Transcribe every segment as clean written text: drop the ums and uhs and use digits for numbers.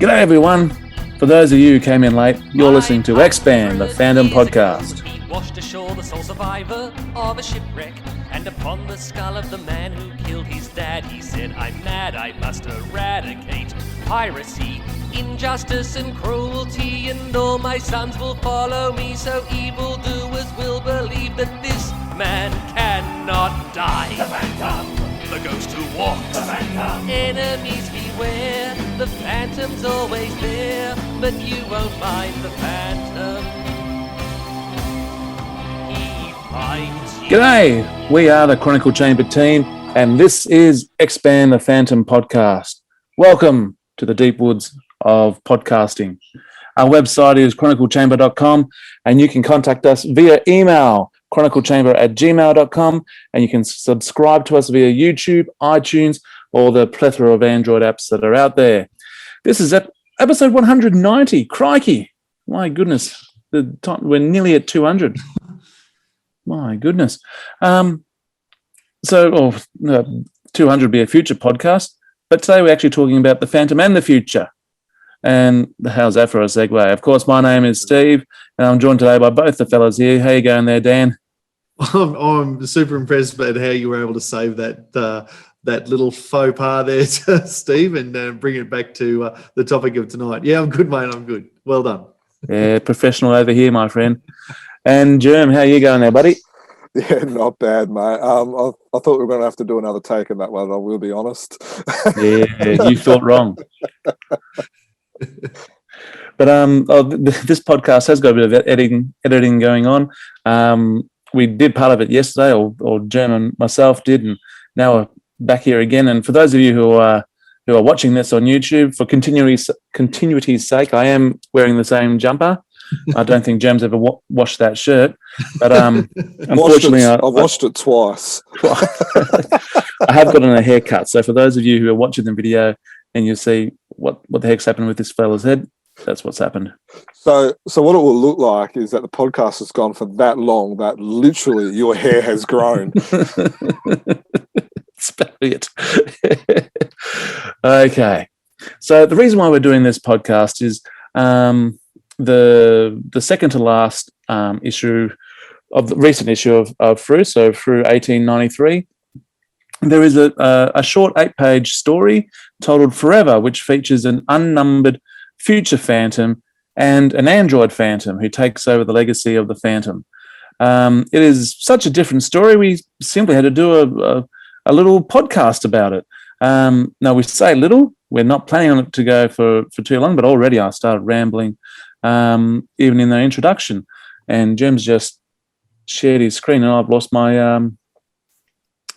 G'day everyone. For those of you who came in late, you're listening to Expand, the fandom podcast. Washed ashore the sole survivor of a shipwreck, and upon the skull of the man who killed his dad, he said, "I'm mad, I must eradicate piracy, injustice and cruelty, and all my sons will follow me, so evildoers will believe that this man cannot die." The Phantom, the ghost who walks. The Phantom, enemies beware. The Phantom's always there, but you won't find the Phantom. He finds you. G'day, we are the Chronicle Chamber team, and this is Expand the Phantom podcast. Welcome to the deep woods of podcasting. Our website is chroniclechamber.com, and you can contact us via email, chroniclechamber@gmail.com, and you can subscribe to us via YouTube, iTunes, or the plethora of Android apps that are out there. This is episode 190. Crikey. My goodness. We're nearly at 200. My goodness. 200 would be a future podcast, but today we're actually talking about the Phantom and the future. And how's that for a segue? Of course, my name is Steve, and I'm joined today by both the fellas here. How you going there, Dan? I'm super impressed by how you were able to save that little faux pas there, Steve, and bring it back to the topic of tonight. Yeah, I'm good, mate. I'm good. Well done. Yeah, professional over here, my friend. And Jerm, how you going there, buddy? Yeah, not bad, mate. I thought we were going to have to do another take on that one, I will be honest. Yeah, you thought wrong. But this podcast has got a bit of editing going on. We did part of it yesterday, or Jen and myself did, and now we're back here again. And for those of you who are watching this on YouTube, for continuity's sake, I am wearing the same jumper. I don't think Jem's ever washed that shirt, but unfortunately, I've washed it twice. I have gotten a haircut. So for those of you who are watching the video and you see what the heck's happened with this fella's head, that's what's happened. So what it will look like is that the podcast has gone for that long that literally your hair has grown. That's about it. Okay. So the reason why we're doing this podcast is the second to last issue of the recent issue of Frew, so Frew 1893. There is a short 8-page story titled Forever, which features an unnumbered future Phantom and an android Phantom who takes over the legacy of the Phantom. It is such a different story, we simply had to do a little podcast about it. Now, we say little, we're not planning on it to go for too long, but already I started rambling, even in the introduction. And Jim's just shared his screen and I've lost my...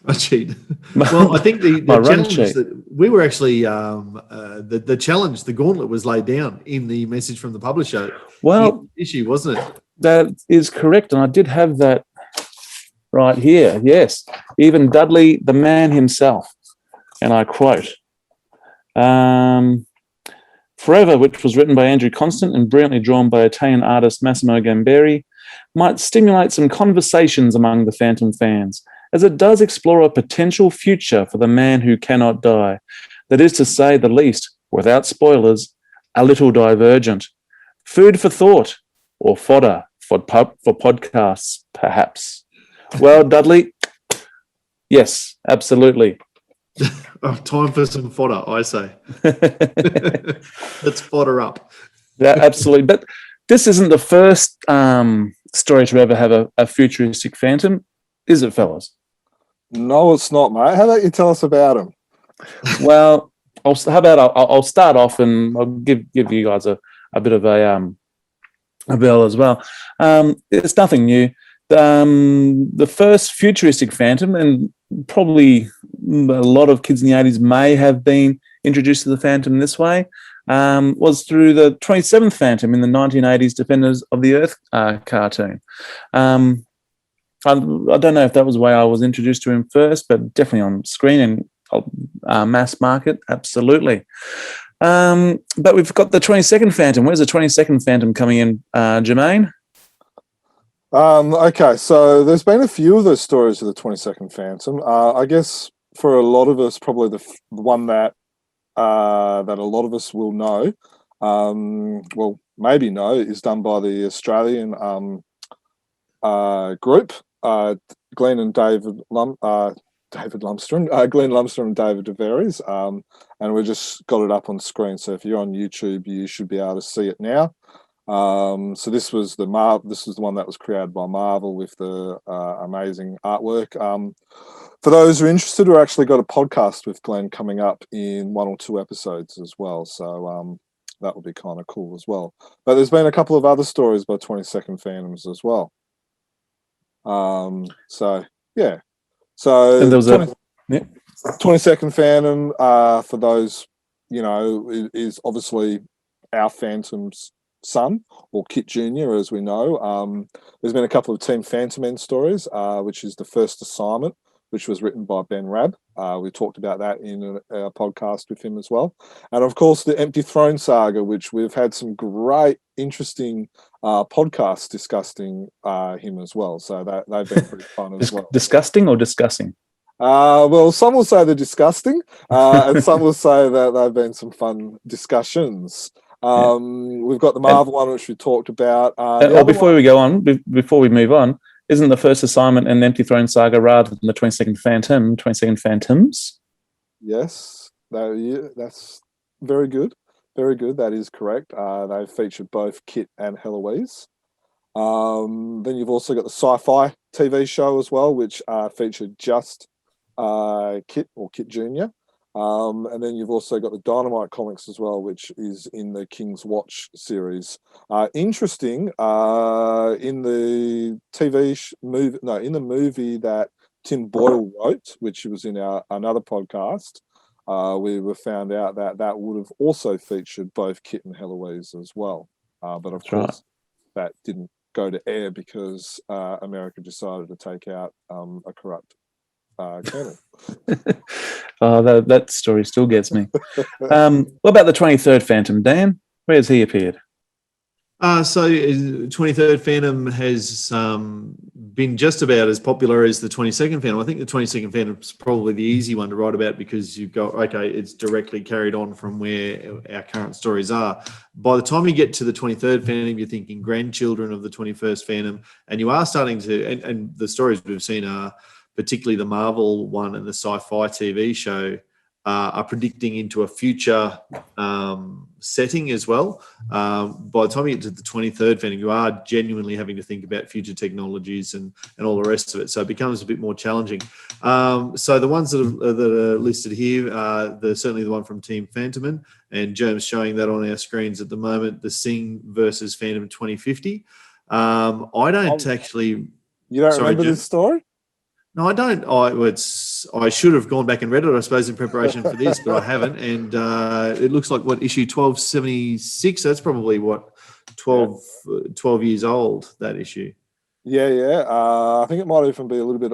I cheat. Well, I think the challenge that we were actually the challenge, the gauntlet was laid down in the message from the publisher. Well, issue, wasn't it? That is correct, and I did have that right here. Yes, even Dudley, the man himself, and I quote: "Forever," which was written by Andrew Constant and brilliantly drawn by Italian artist Massimo Gamberi, might stimulate some conversations among the Phantom fans, as it does explore a potential future for the man who cannot die. That is to say the least, without spoilers, a little divergent. Food for thought, or fodder for podcasts, perhaps. Well, Dudley, yes, absolutely. Oh, time for some fodder, I say. Let's fodder up. Yeah, absolutely. But this isn't the first story to ever have a futuristic Phantom, is it, fellas? No, it's not, mate. How about you tell us about him? Well, I'll start off and I'll give you guys a bit of a bell as well. It's nothing new. The first futuristic Phantom, and probably a lot of kids in the 80s may have been introduced to the Phantom this way, was through the 27th Phantom in the 1980s Defenders of the Earth cartoon. I don't know if that was the way I was introduced to him first, but definitely on screen and mass market, absolutely. But we've got the 22nd Phantom. Where's the 22nd Phantom coming in, Jermayn? Okay, so there's been a few of those stories of the 22nd Phantom. I guess for a lot of us, probably the one that a lot of us will know well, maybe no, is done by the Australian group, Glenn and David Lumsden, Glenn Lumsden and David DeVeries, and we just got it up on screen. So if you're on YouTube, you should be able to see it now. So this was the one that was created by Marvel with the amazing artwork. For those who are interested, we've actually got a podcast with Glenn coming up in 1 or 2 episodes as well. So that would be kind of cool as well. But there's been a couple of other stories by 22nd Phantoms as well. So yeah. So And there was 22nd Phantom, for those, is obviously our Phantom's son, or Kit Jr., as we know. There's been a couple of Team Fantomen stories, which is the first assignment, which was written by Ben Rabb. We talked about that in a podcast with him as well. And of course, the Empty Throne saga, which we've had some great, interesting podcasts discussing him as well. So they've been pretty fun as well. Disgusting or discussing? Well, some will say they're disgusting, and some will say that they've been some fun discussions. We've got the Marvel one, which we talked about. Before we go on, before we move on, isn't the first assignment in the Empty Throne saga rather than the 22nd Phantom, 22nd Phantoms? Yes, that's very good. Very good. That is correct. They featured both Kit and Heloise. Then you've also got the sci-fi TV show as well, which featured just Kit, or Kit Jr. And then you've also got the Dynamite comics as well, which is in the King's Watch series. Interesting, in the in the movie that Tim Boyle wrote, which was in another podcast, we were found out that would have also featured both Kit and Heloise as well. But of course, that didn't go to air because America decided to take out a corrupt colonel. That story still gets me. What about the 23rd Phantom, Dan? Where's he appeared? So 23rd Phantom has been just about as popular as the 22nd Phantom. I think the 22nd Phantom is probably the easy one to write about because you've got, it's directly carried on from where our current stories are. By the time you get to the 23rd Phantom, you're thinking grandchildren of the 21st Phantom, and you are starting to, and the stories we've seen are, particularly the Marvel one and the sci-fi TV show, are predicting into a future setting as well. By the time you get to the 23rd Phantom, you are genuinely having to think about future technologies and all the rest of it. So it becomes a bit more challenging. So the ones that are listed here, certainly the one from Team Fantomen, and Jerm's showing that on our screens at the moment, the Sing versus Phantom 2050. I don't actually... You don't remember this story? No, I don't. I should have gone back and read it, I suppose, in preparation for this, but I haven't. And it looks like, issue 1276? That's probably, 12 years old, that issue. Yeah. I think it might even be a little bit...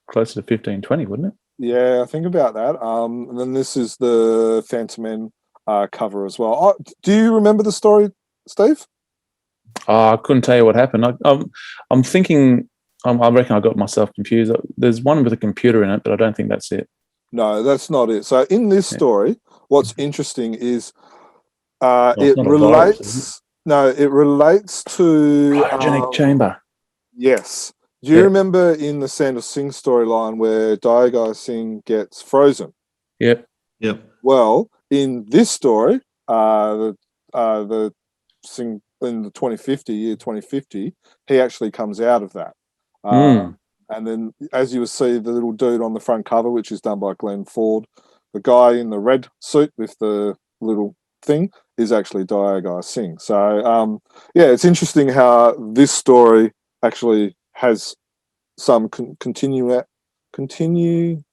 closer to 15, 20, wouldn't it? Yeah, I think about that. And then this is the Fantomen cover as well. Do you remember the story, Steve? I couldn't tell you what happened. I'm thinking... I reckon I got myself confused. There's one with a computer in it, but I don't think that's it. No, that's not it. So in this story, what's interesting is it relates to cryogenic chamber. Yes. Do you remember in the Sand Singh storyline where Diagai Singh gets frozen? Yep. Well, in this story, the Singh in the year 2050, he actually comes out of that. And then, as you will see, the little dude on the front cover, which is done by Glenn Ford, the guy in the red suit with the little thing is actually Diagai Singh. So, it's interesting how this story actually has some continuity. Continuity.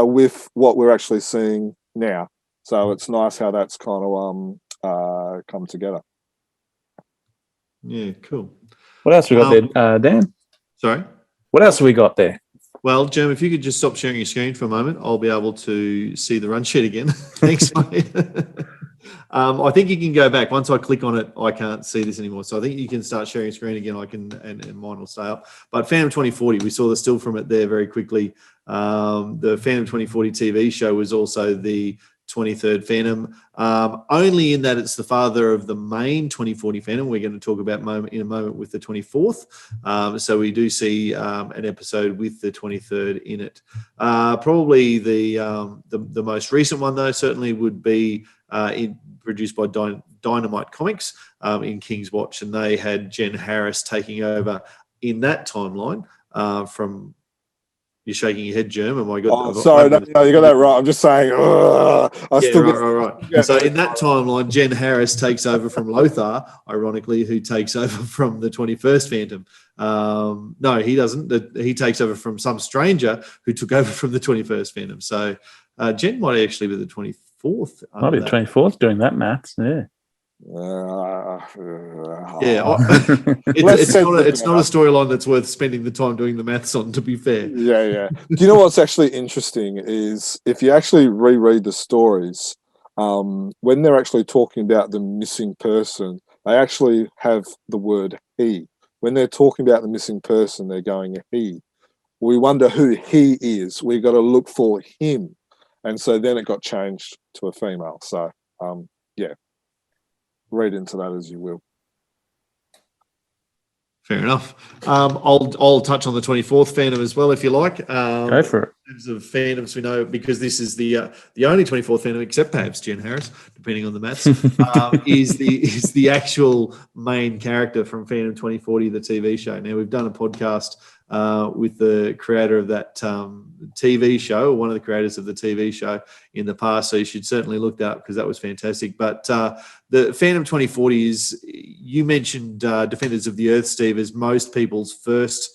With what we're actually seeing now. So it's nice how that's kind of come together. Yeah, cool. What else we got there, Dan? Sorry? What else have we got there? Well, Jerm, if you could just stop sharing your screen for a moment, I'll be able to see the run sheet again. Thanks, mate. I think you can go back. Once I click on it, I can't see this anymore. So I think you can start sharing screen again. I can, and mine will stay up. But Phantom 2040, we saw the still from it there very quickly. The Phantom 2040 TV show was also the 23rd Phantom, only in that it's the father of the main 2040 Phantom. We're going to talk about in a moment with the 24th. So we do see an episode with the 23rd in it. Probably the most recent one, though, certainly would be produced by Dynamite Comics in King's Watch, and they had Jen Harris taking over in that timeline from. You're shaking your head, Germ. Am I good? Oh, sorry, no, you got that right. I'm just saying. Right. So in that timeline, Jen Harris takes over from Lothar, ironically, who takes over from the 21st Phantom. No, he doesn't. He takes over from some stranger who took over from the 21st Phantom. So Jen might actually be the 24th. Might be the 24th doing that maths. Yeah. It's not a storyline that's worth spending the time doing the maths on, to be fair. Yeah. Do you know what's actually interesting is if you actually reread the stories, when they're actually talking about the missing person, they actually have the word he. When they're talking about the missing person, they're going he. We wonder who he is. We've got to look for him. And so then it got changed to a female. So, yeah. Read into that as you will. Fair enough. I'll touch on the 24th Phantom as well, if you like. Go for it. In terms of Phantoms, we know, because this is the only 24th Phantom, except perhaps Jen Harris, depending on the maths, is the actual main character from Phantom 2040, the TV show. Now, we've done a podcast with the creator of that TV show, or one of the creators of the TV show in the past, so you should certainly look that up because that was fantastic. But the Phantom 2040 is, you mentioned Defenders of the Earth, Steve, as most people's first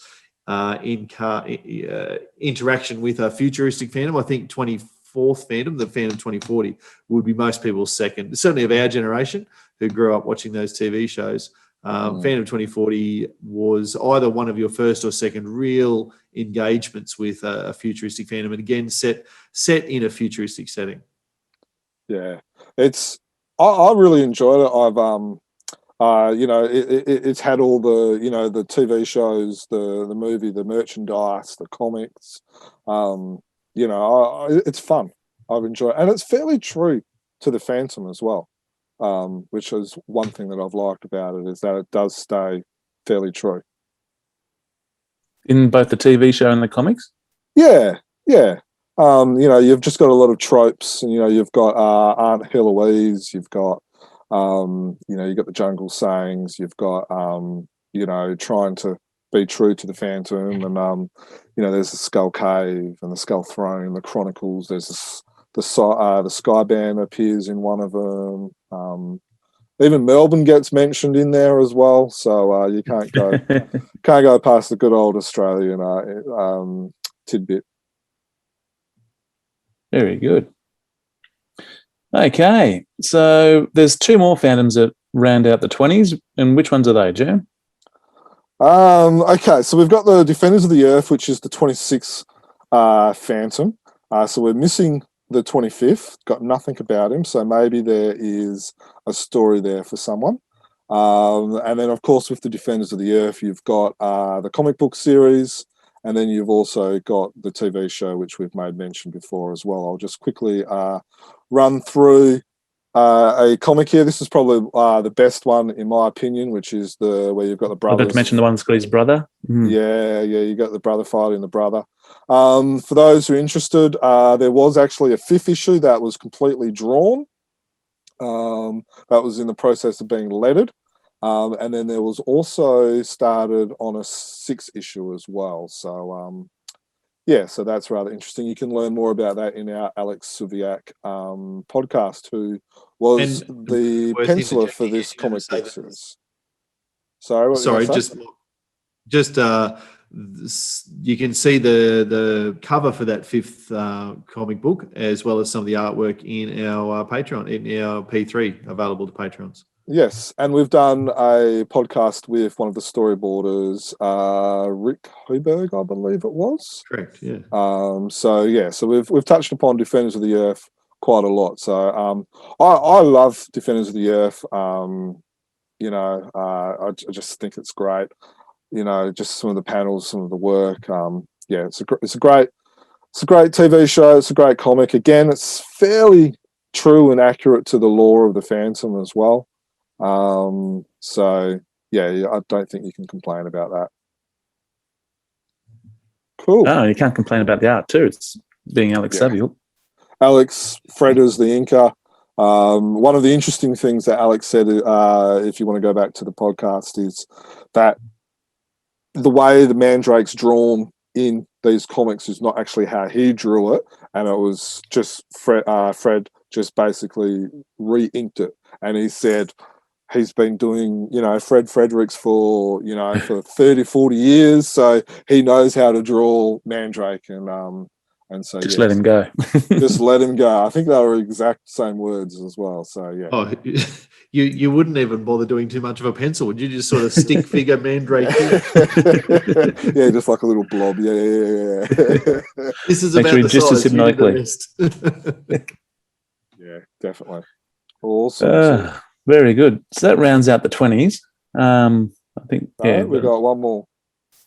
interaction with a futuristic Phantom. I think 24th Phantom, the Phantom 2040, would be most people's second, certainly of our generation who grew up watching those TV shows. Phantom 2040 was either one of your first or second real engagements with a futuristic Phantom, and again set in a futuristic setting. Yeah, I really enjoyed it. I've it's had all the the TV shows, the movie, the merchandise, the comics. It's fun. I've enjoyed it, and it's fairly true to the Phantom as well. Which is one thing that I've liked about it, is that it does stay fairly true. In both the TV show and the comics? Yeah. You've just got a lot of tropes, and, you've got Aunt Heloise, you've got, you've got the jungle sayings, you've got, trying to be true to the Phantom, and, there's the Skull Cave and the Skull Throne, the Chronicles, there's the Skyban appears in one of them. Even Melbourne gets mentioned in there as well. So you can't go past the good old Australian tidbit. Very good. Okay, so there's two more Phantoms that round out the 20s, and which ones are they, Jim? Okay, so we've got the Defenders of the Earth, which is the 26th Phantom. So we're missing the 25th, got nothing about him, so maybe there is a story there for someone. And then, of course, with the Defenders of the Earth, you've got the comic book series, and then you've also got the TV show, which we've made mention before as well. I'll just quickly run through a comic here. This is probably the best one, in my opinion, which is where you've got the brothers. I'd like to mention the one that's got his brother. Yeah, you got the brother fighting the brother. For those who are interested, there was actually a 5th issue that was completely drawn. That was in the process of being lettered. And then there was also started on a 6th issue as well. So, so that's rather interesting. You can learn more about that in our Alex Suviak podcast, who was the penciler for this comic book series. Sorry, just you can see the cover for that 5th comic book, as well as some of the artwork in our Patreon, in our P3, available to Patrons. Yes, and we've done a podcast with one of the storyboarders, Rick Hoberg, I believe it was. Correct, yeah. So we've touched upon Defenders of the Earth quite a lot. So I love Defenders of the Earth. I just think it's great. Just some of the panels, some of the work. It's a great TV show. It's a great comic. Again, it's fairly true and accurate to the lore of the Phantom as well. I don't think you can complain about that. Cool. Oh, you can't complain about the art too. It's being Alex Saville. Alex Fredders, the Inca. One of the interesting things that Alex said, if you want to go back to the podcast, is that the way the Mandrake's drawn in these comics is not actually how he drew it, and it was just Fred just basically re-inked it. And he said he's been doing, Fred Fredericks for 30, 40 years, so he knows how to draw Mandrake, and so just let him go. Just let him go. I think they were exact same words as well. So yeah. Oh, you wouldn't even bother doing too much of a pencil, would you? Just sort of stick figure Mandrake. Yeah, just like a little blob. Yeah. This is Make about sure the just as size. You do the hypnotically. rest. Yeah, definitely. Awesome. Very good. So that rounds out the 20s. I think we got one more.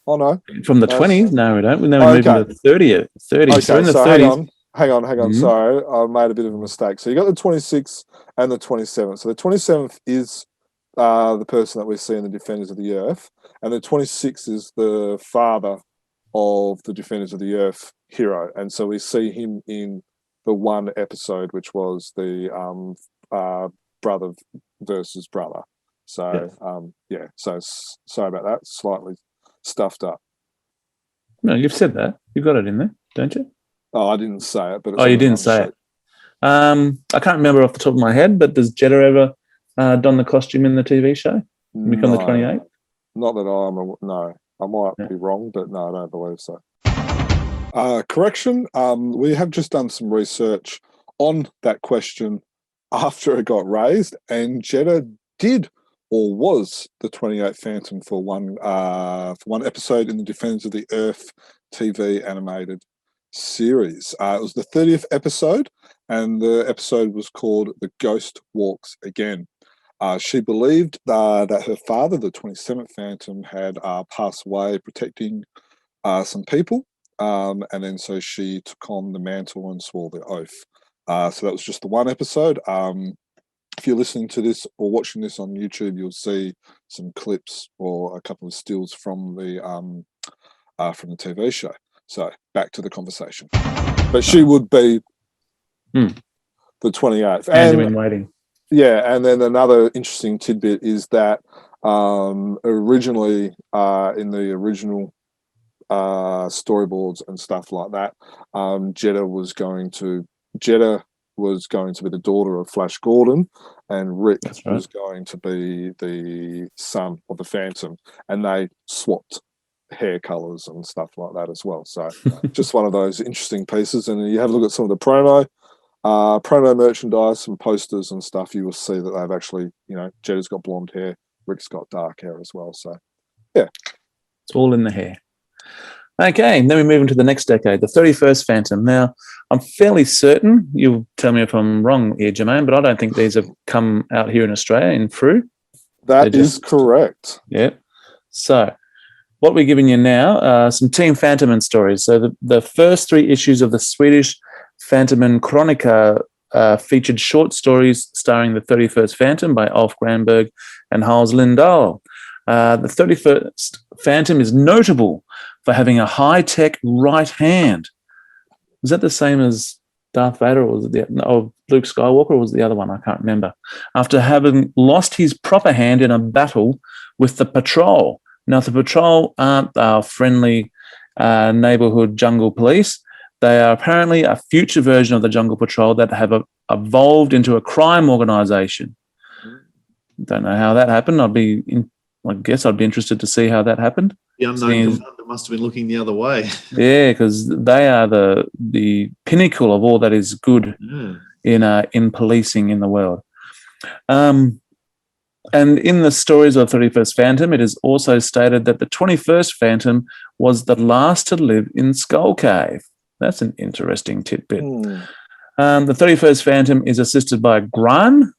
Oh no. From the 20s? No, we don't. Now we're moving to the 30s. 30s. Okay, So in the so 30s. hang on. Mhm. Sorry, I made a bit of a mistake. So you got the 26th and the 27th. So the 27th is the person that we see in the Defenders of the Earth, and the 26th is the father of the Defenders of the Earth hero, and so we see him in the one episode, which was the brother versus brother. So So sorry about that. Slightly stuffed up. No, you've said that. You've got it in there, don't you? Oh, I didn't say it, but it's You didn't say it. I can't remember off the top of my head, but does Jeddah ever don the costume in the TV show? Become the 28th? Not that no. I might be wrong, but no, I don't believe so. Correction. We have just done some research on that question after it got raised, and Jeddah did or was the 28th Phantom for one episode in the Defenders of the Earth TV animated series. It was the 30th episode, and the episode was called The Ghost Walks Again. She believed that her father, the 27th Phantom, had passed away protecting some people, and then so she took on the mantle and swore the oath. So that was just the one episode. If you're listening to this or watching this on YouTube, you'll see some clips or a couple of stills from the TV show. So back to the conversation. But she would be the 28th. And in waiting. Yeah, and then another interesting tidbit is that originally in the original storyboards and stuff like that, Jeddah was going to be the daughter of Flash Gordon, and Rick was going to be the son of the Phantom, and they swapped hair colors and stuff like that as well. So just one of those interesting pieces. And you have a look at some of the promo merchandise and posters and stuff, you will see that they've actually, Jeddah's got blonde hair, Rick's got dark hair as well. So yeah, it's all in the hair. Okay, and then we move into the next decade, the 31st Phantom. Now, I'm fairly certain, you'll tell me if I'm wrong here, Jermayn, but I don't think these have come out here in Australia in Frew. That is correct. Yeah. So what we're giving you now are some Team Fantomen stories. So the first 3 issues of the Swedish Fantomen Chronica featured short stories starring the 31st Phantom by Ulf Granberg and Hans Lindahl. The 31st Phantom is notable for having a high-tech right hand. Was that the same as Darth Vader, or was it Luke Skywalker, or was it the other one? I can't remember. After having lost his proper hand in a battle with the Patrol. Now, the Patrol aren't our friendly neighborhood jungle police. They are apparently a future version of the Jungle Patrol that have evolved into a crime organization. Don't know how that happened. I guess I'd be interested to see how that happened. The unknown commander must have been looking the other way. Yeah, because they are the pinnacle of all that is good in policing in the world. And in the stories of the 31st Phantom, it is also stated that the 21st Phantom was the last to live in Skull Cave. That's an interesting tidbit. The 31st Phantom is assisted by Gran,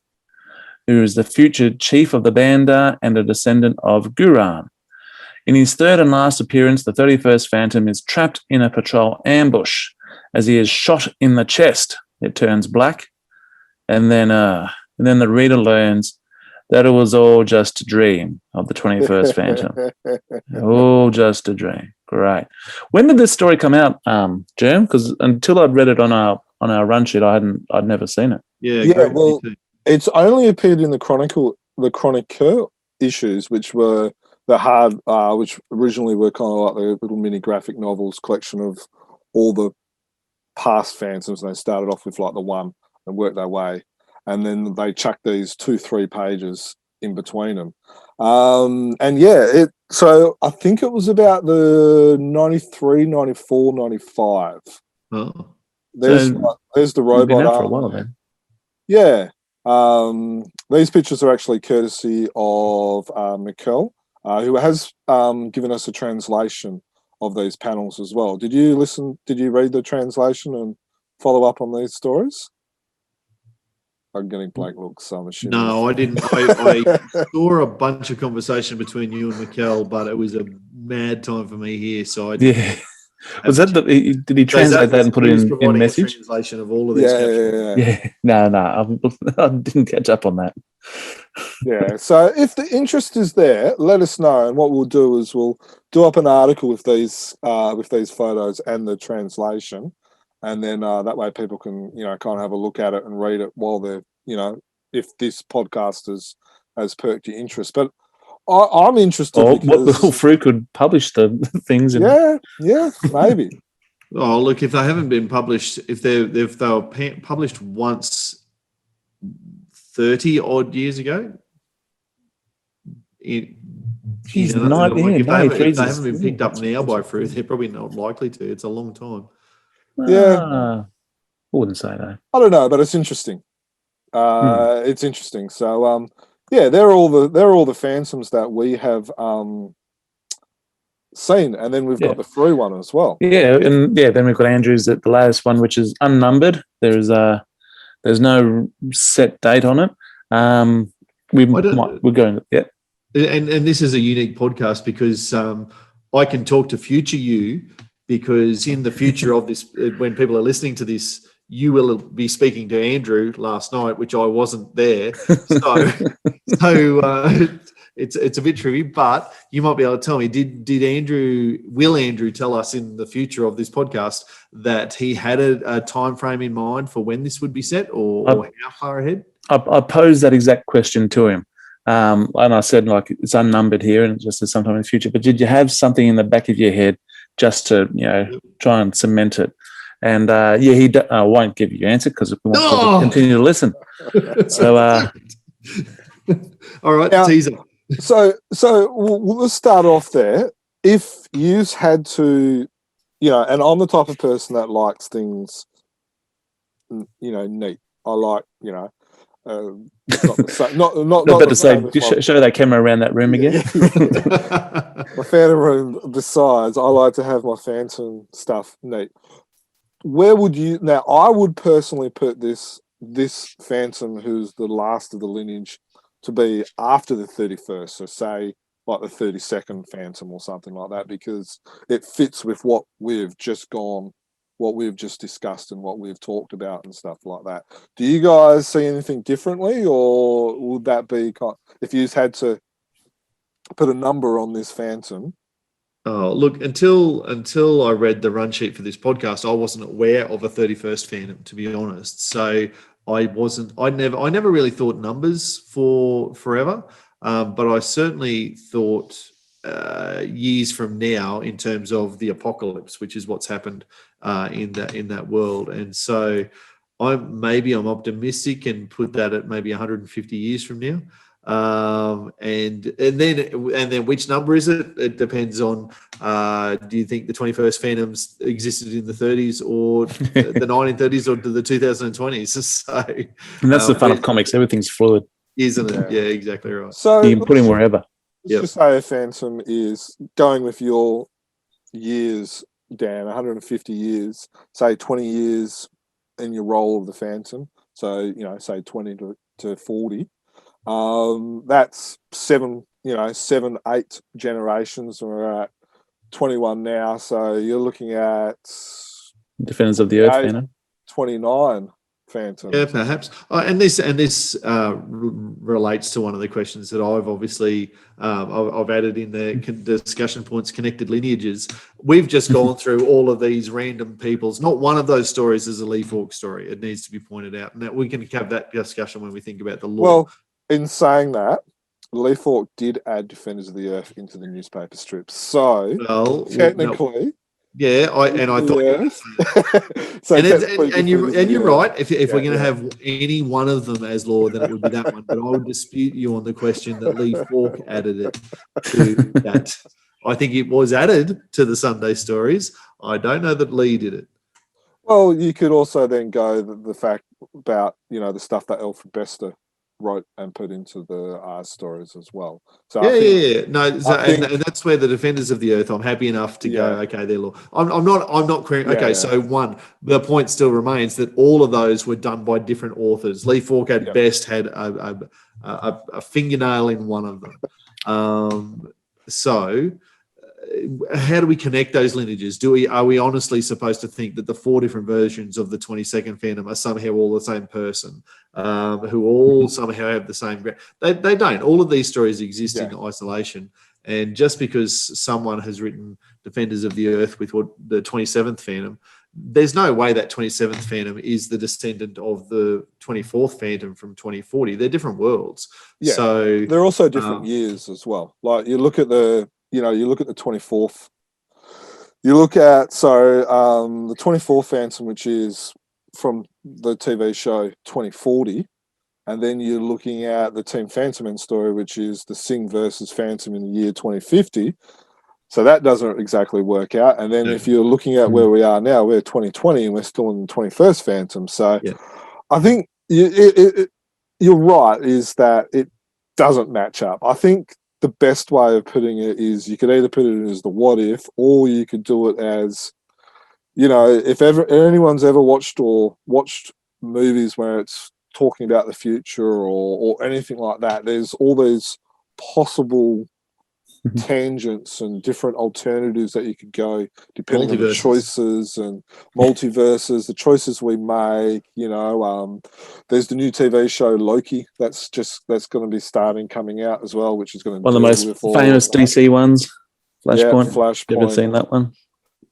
who is the future chief of the Banda and a descendant of Guran. In his third and last appearance, the 31st Phantom is trapped in a patrol ambush. As he is shot in the chest, it turns black, and then the reader learns that it was all just a dream of the 21st Phantom. All just a dream. Great. When did this story come out, Jerm? Because until I'd read it on our run sheet, I'd never seen it. Yeah. Great. Well, it's only appeared in the Chronicle issues, which were the hard, which originally were kind of like the little mini graphic novels collection of all the past Phantoms. And they started off with like the one and worked their way, and then they chucked these 2-3 pages in between them. And yeah, so I think it was about the 93, 94, 95. Oh. There's the robot been out for a arm. while then. Yeah. These pictures are actually courtesy of Mikel, who has given us a translation of these panels as well. Did you read the translation and follow up on these stories? I'm getting blank looks, so I'm assuming. No, I didn't. I saw a bunch of conversation between you and Mikel, but it was a mad time for me here, so I didn't. Was that did he translate that and put it in message? Translation of all of these captions. Yeah. No, I didn't catch up on that. Yeah. So if the interest is there, let us know, and what we'll do is we'll do up an article with these photos and the translation, and then that way people can kind of have a look at it and read it while they're if this podcast has perked your interest. But I'm interested. What Frew could publish the things. Yeah, maybe. Oh, look, if they haven't been published, if they were published once 30 odd years ago, if they haven't been picked up now by Frew, they're probably not likely to. It's a long time. Yeah, I wouldn't say that. I don't know, but it's interesting. It's interesting. So, yeah, they're all the Phantoms that we have seen, and then we've got the Frew one as well. Yeah, and then we've got Andrew's at the latest one, which is unnumbered. There's no set date on it. We're going. Yeah, and this is a unique podcast because I can talk to future you, because in the future of this, when people are listening to this, you will be speaking to Andrew last night, which I wasn't there. So it's a bit tricky, but you might be able to tell me, will Andrew tell us in the future of this podcast that he had a time frame in mind for when this would be set, or how far ahead? I posed that exact question to him. And I said, like, it's unnumbered here and it just says sometime in the future, but did you have something in the back of your head just to, try and cement it? And he won't give you an answer because we want to continue to listen. So, all right, now, teaser. So let's start off there. If you had to, and I'm the type of person that likes things, neat. I like, not better say, show that camera around that room again. My Phantom room. Besides, I like to have my Phantom stuff neat. Where would you now? I would personally put this Phantom, who's the last of the lineage, to be after the 31st. So say like the 32nd Phantom or something like that, because it fits with what we've just discussed and what we've talked about and stuff like that. Do you guys see anything differently, or would that be if you had to put a number on this Phantom? Oh, look, until I read the run sheet for this podcast, I wasn't aware of a 31st Phantom, to be honest. So I never really thought numbers for forever, but I certainly thought years from now in terms of the apocalypse, which is what's happened in that world. And so I'm optimistic and put that at maybe 150 years from now. And then which number is it? It depends on, do you think the 21st Phantoms existed in the 30s or the 1930s or the 2020s? So, and that's the fun of comics. Everything's fluid. Isn't it? Yeah, exactly right. So you can put him wherever. Let's just say a Phantom is going with your years, Dan, 150 years, say 20 years in your role of the Phantom. So, you know, say 20 to 40. That's 7, 8 generations. We're at 21 now. So you're looking at Defenders of the Earth, Phantom. 29 Phantoms. Yeah, perhaps. And this relates to one of the questions that I've obviously I've added in the discussion points, connected lineages. We've just gone through all of these random peoples. Not one of those stories is a Lee Falk story. It needs to be pointed out, and that we can have that discussion when we think about the law. Well, in saying that, Lee Falk did add Defenders of the Earth into the newspaper strips. So technically. Yeah, I thought. Yeah. So and you're right. If we're going to have any one of them as law, then it would be that one. But I would dispute you on the question that Lee Falk added it to that. I think it was added to the Sunday stories. I don't know that Lee did it. Well, you could also then go the fact about the stuff that Alfred Bester wrote and put into the stories as well. So no, so, and that's where the Defenders of the Earth, I'm happy enough to go, okay, they're law. I'm not querying. Okay, so the point still remains that all of those were done by different authors. Lee Falk at best had a fingernail in one of them. So how do we connect those lineages? Are we honestly supposed to think that the 4 different versions of the 22nd Phantom are somehow all the same person, who all somehow have the same? They don't. All of these stories exist in isolation, and just because someone has written Defenders of the Earth with the 27th Phantom, there's no way that 27th Phantom is the descendant of the 24th Phantom from 2040. They're different worlds. Yeah, so they're also different years as well. Like you look at the 24th. You look at the 24th Phantom, which is from the TV show 2040, and then you're looking at the Team Fantomen story, which is the Singh versus Phantom in the year 2050. So that doesn't exactly work out. And then if you're looking at where we are now, we're 2020 and we're still in the 21st Phantom. So I think you're right, is that it doesn't match up. I think the best way of putting it is you could either put it as the what if, or you could do it as, if anyone's ever watched movies where it's talking about the future or anything like that, there's all these possible tangents and different alternatives that you could go depending on the choices and multiverses, the choices we make. There's the new TV show Loki that's going to be coming out as well, which is going to one of the most famous DC ones. Flashpoint. Flashpoint. You ever seen that one?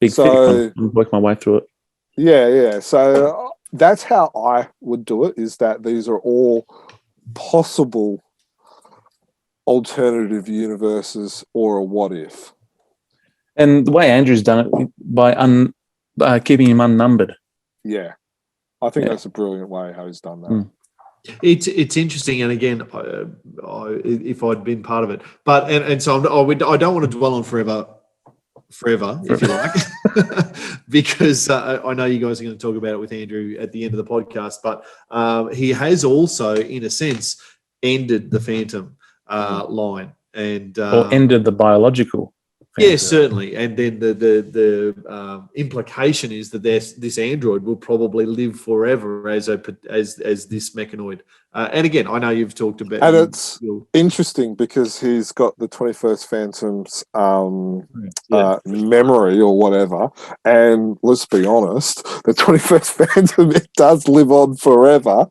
Big thick. I'll work my way through it. Yeah. So that's how I would do it. Is that these are all possible alternative universes or a what if. And the way Andrew's done it by keeping him unnumbered. Yeah. I think that's a brilliant way how he's done that. Mm. It's interesting, and again, if I'd been part of it, but and so I don't want to dwell on forever, if you like, because I know you guys are going to talk about it with Andrew at the end of the podcast. But he has also, in a sense, ended the Phantom line and or ended the biological. Yeah, certainly. And then the implication is that this android will probably live forever as this mechanoid. And again, I know you've talked about, and it's interesting because he's got the 21st Phantom's memory or whatever. And let's be honest, the 21st Phantom, it does live on forever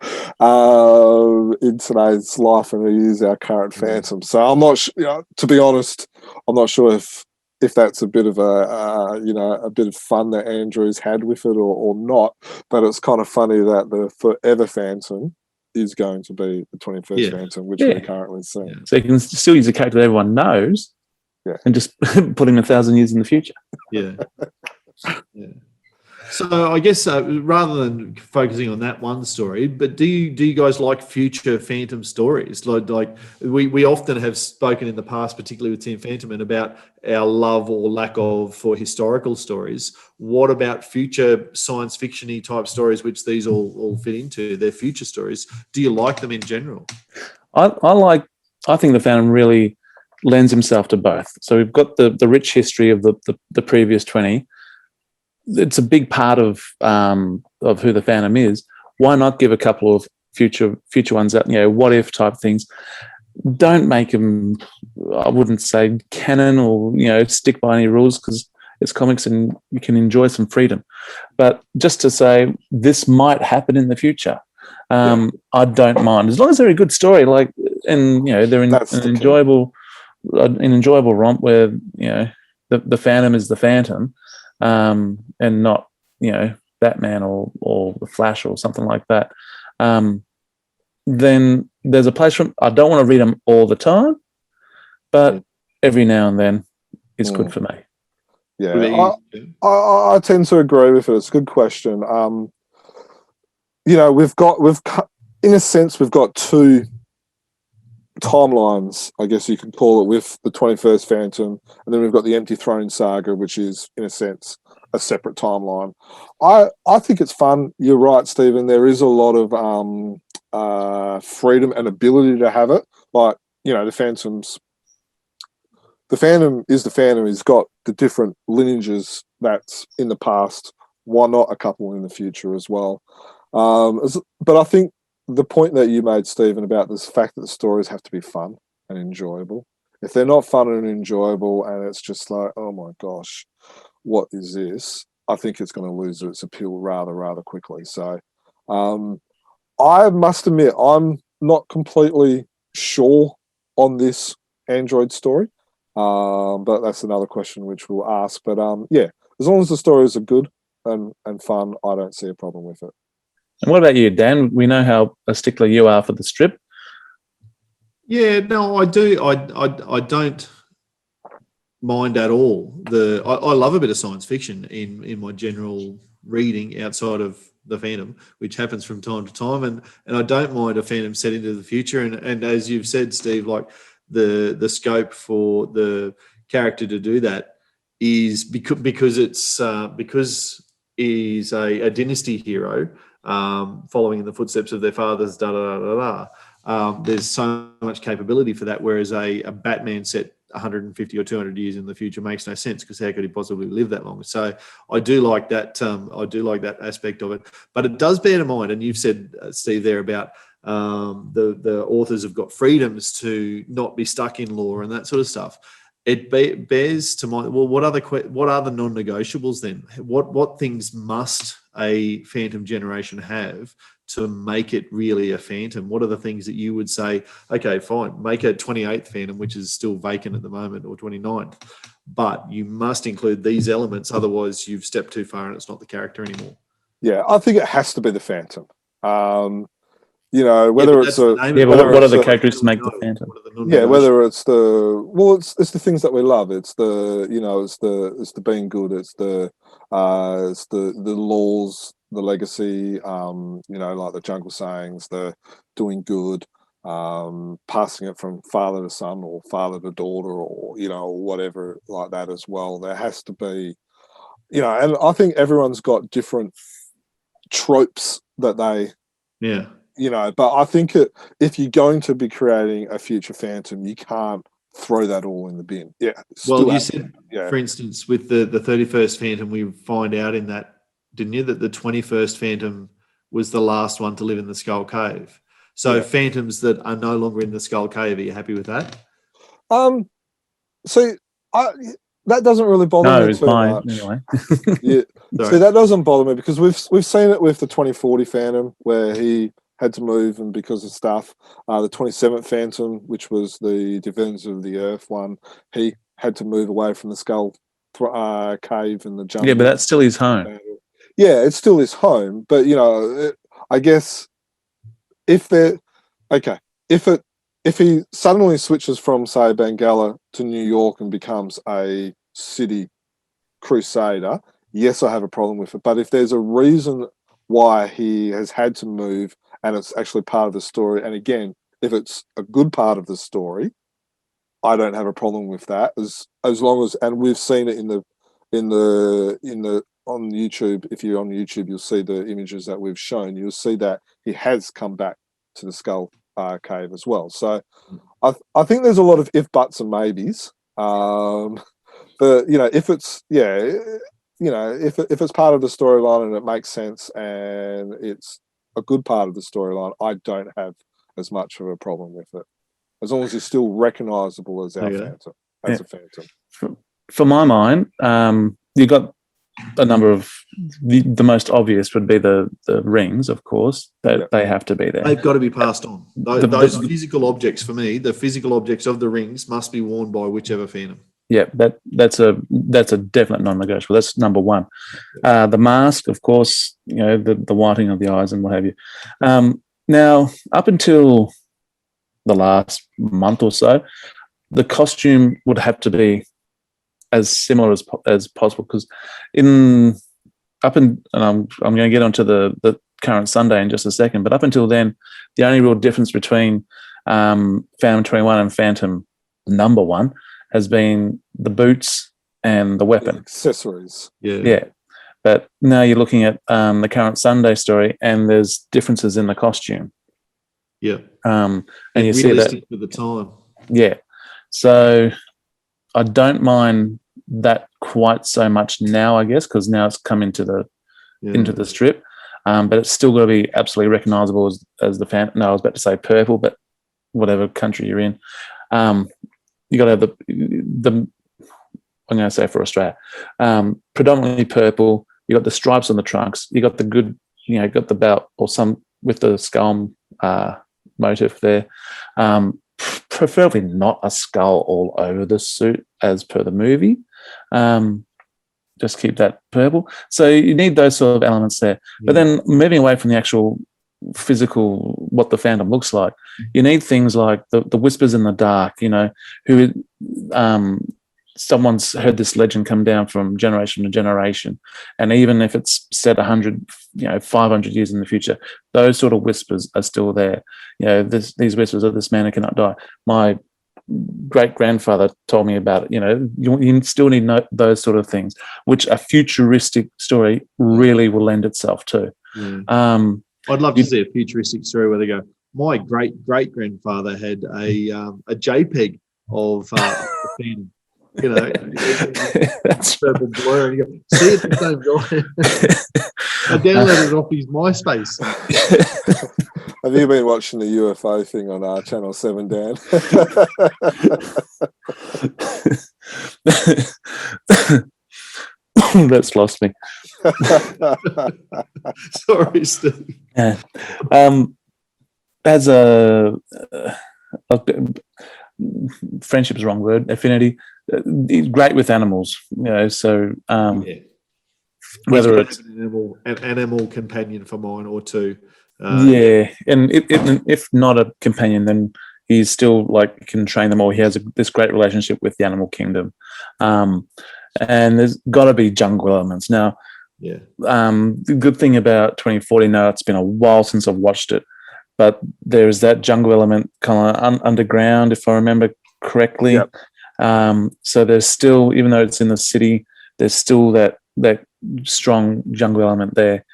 in today's life, and it is our current Phantom. So I'm not to be honest, I'm not sure if that's a bit of a bit of fun that Andrew's had with it or not, but it's kind of funny that the Forever Phantom is going to be the 21st Phantom, which we're currently seeing. Yeah. So you can still use a character that everyone knows, and just put him 1,000 years in the future. Yeah. So I guess rather than focusing on that one story, but do you guys like future Phantom stories? Like we often have spoken in the past, particularly with Team Fantomen, about our love or lack of for historical stories. What about future science fiction-y type stories, which these all fit into? They're future stories. Do you like them in general? I think the Phantom really lends himself to both. So we've got the rich history of the previous 20. It's a big part of of who the Phantom is, why not give a couple of future ones that, what if type things? Don't make them, I wouldn't say canon or, stick by any rules, because it's comics and you can enjoy some freedom. But just to say this might happen in the future, I don't mind, as long as they're a good story, and they're an enjoyable romp where the Phantom is the Phantom, and not Batman or the Flash or something like that. Then there's a place for them. I don't want to read them all the time, but every now and then is good for me. Yeah, I tend to agree with it. It's a good question. We've got in a sense we've got two timelines, I guess you could call it, with the 21st Phantom, and then we've got the Empty Throne saga, which is in a sense a separate timeline. I think it's fun. You're right, Stephen. There is a lot of freedom and ability to have it. Like, the Phantom is the Phantom. He's got the different lineages that's in the past. Why not a couple in the future as well? But I think the point that you made, Stephen, about this fact that the stories have to be fun and enjoyable. If they're not fun and enjoyable and it's just like, oh my gosh, what is this? I think it's going to lose its appeal rather quickly. So I must admit, I'm not completely sure on this Android story. But that's another question which we'll ask. But as long as the stories are good and fun, I don't see a problem with it. And what about you, Dan? We know how a stickler you are for the strip. Yeah, no, I do. I don't mind at all. I love a bit of science fiction in my general reading outside of the Phantom, which happens from time to time, and I don't mind a Phantom set into the future. And as you've said, Steve, like the scope for the character to do that is because he's a dynasty hero, following in the footsteps of their fathers. There's so much capability for that, whereas a Batman set 150 or 200 years in the future makes no sense, because how could he possibly live that long? So I do like that. I do like that aspect of it, but it does bear in mind, and you've said, Steve, there about the authors have got freedoms to not be stuck in law and that sort of stuff. It bears to mind. Well, what are the non-negotiables then? What things must a Phantom generation have to make it really a Phantom? What are the things that you would say, okay, fine, make a 28th Phantom, which is still vacant at the moment, or 29th, but you must include these elements, otherwise you've stepped too far and it's not the character anymore. Yeah, I think it has to be the Phantom. Whether it's what are the characteristics to make the Phantom? Whether it's it's the things that we love. It's it's the being good. It's the laws, the legacy. Like the jungle sayings, the doing good, passing it from father to son or father to daughter, or whatever like that as well. There has to be, and I think everyone's got different tropes that they. Yeah. But I think if you're going to be creating a future Phantom, you can't throw that all in the bin. Yeah. Well, you said, for instance, with the 31st Phantom, we find out in that, didn't you, that the 21st Phantom was the last one to live in the Skull Cave. So Phantoms that are no longer in the Skull Cave, are you happy with that? That doesn't really bother me too much. Anyway. Yeah. See, that doesn't bother me, because we've seen it with the 2040 Phantom, where he had to move, and because of stuff. The 27th Phantom, which was the Defenders of the Earth one, he had to move away from the Skull Cave and the jungle. Yeah, but that's still his home. Yeah, it's still his home. But I guess if he suddenly switches from, say, Bengala to New York and becomes a city crusader, yes, I have a problem with it. But if there's a reason why he has had to move, and it's actually part of the story, and again, if it's a good part of the story, I don't have a problem with that. As long as, and we've seen it on YouTube. If you're on YouTube, you'll see the images that we've shown. You'll see that he has come back to the Skull Cave as well. So I think there's a lot of if, buts, and maybes. But if it's if it's part of the storyline and it makes sense and it's a good part of the storyline, I don't have as much of a problem with it, as long as it's still recognisable as our Phantom, as a Phantom. For my mind, you got a number of the most obvious would be the rings, of course. They have to be there. They've got to be passed on. Those physical objects, for me, the physical objects of the rings must be worn by whichever Phantom. Yeah, that's a definite non-negotiable. That's number one. The mask, of course, the whiting of the eyes and what have you. Now, up until the last month or so, the costume would have to be as similar as possible, because and I'm going to get onto the current Sunday in just a second, but up until then, the only real difference between Phantom 21 and Phantom number 1 has been the boots and the weapon. Accessories. Yeah. But now you're looking at the current Sunday story, and there's differences in the costume. Yeah. And you see that for the time. Yeah. So I don't mind that quite so much now, I guess, because now it's come into the strip. But it's still got to be absolutely recognisable as the Phantom. No, I was about to say purple, but whatever country you're in, you got to have the. I'm going to say for Australia, predominantly purple. You got the stripes on the trunks. You got the good, got the belt or some with the skull motif there. Preferably not a skull all over the suit as per the movie. Just keep that purple. So you need those sort of elements there. But then moving away from the actual physical, what the Phantom looks like, you need things like the whispers in the dark, who someone's heard this legend come down from generation to generation. And even if it's set 100, 500 years in the future, those sort of whispers are still there. These whispers of this man who cannot die. My great-grandfather told me about it. You still need those sort of things, which a futuristic story really will lend itself to. I'd love to see a futuristic story where they go, my great-great-grandfather had a JPEG of the Phantom. That's purple blur, and you go, see it the same guy. I downloaded it off his MySpace. Have you been watching the UFO thing on Channel 7, Dan? That's lost me. Sorry, Steve. Yeah. As a friendship is the wrong word, affinity, great with animals, so whether it's an animal companion for mine or two. And if not a companion, then he's still can train them all. He has this great relationship with the animal kingdom, and there's got to be jungle elements. Now, the good thing about 2040, now it's been a while since I've watched it, but there's that jungle element kind of underground, if I remember correctly. Yep. So there's still, even though it's in the city, there's still that strong jungle element there.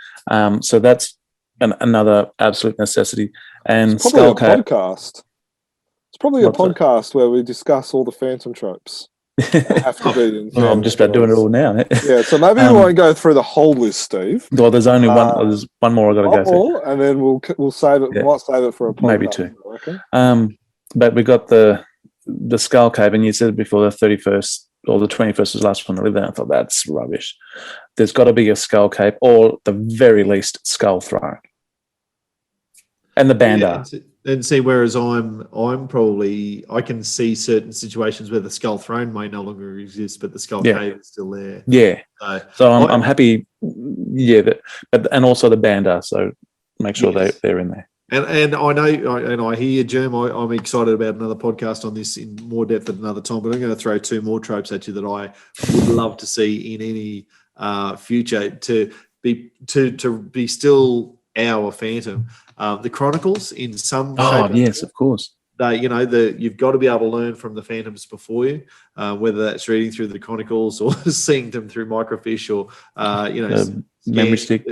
So that's another absolute necessity. And it's probably a podcast. It's probably a podcast where we discuss all the Phantom tropes. Have to be. I'm just about doing it all now. Yeah, so maybe we won't go through the whole list, Steve. Well, there's only one. There's one more I've got to go through, and then we'll save it. Yeah. Might save it for a podcast, maybe two. But we got the Skull Cave, and you said before the 31st or the 21st was the last one to live there. I thought that's rubbish. There's got to be a Skull Cave, or at the very least, Skull Throne, and the Bandar. And see, whereas I'm probably, I can see certain situations where the Skull Throne may no longer exist, but the Skull Cave is still there. Yeah. So I'm happy. Yeah, and also the Bandar. So make sure they're in there. And I know, and I hear, Germ, I'm excited about another podcast on this in more depth at another time, but I'm going to throw two more tropes at you that I would love to see in any future to be still our Phantom. The Chronicles in some shape. Oh, yes, of course. You've got to be able to learn from the Phantoms before you, whether that's reading through the Chronicles or seeing them through microfiche or, memory stick.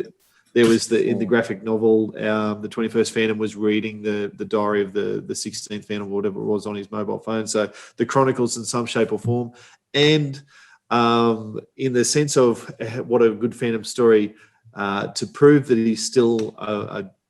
There was in the graphic novel, the 21st Phantom was reading the diary of the 16th Phantom or whatever it was on his mobile phone. So the Chronicles in some shape or form. And in the sense of what a good Phantom story to prove that he's still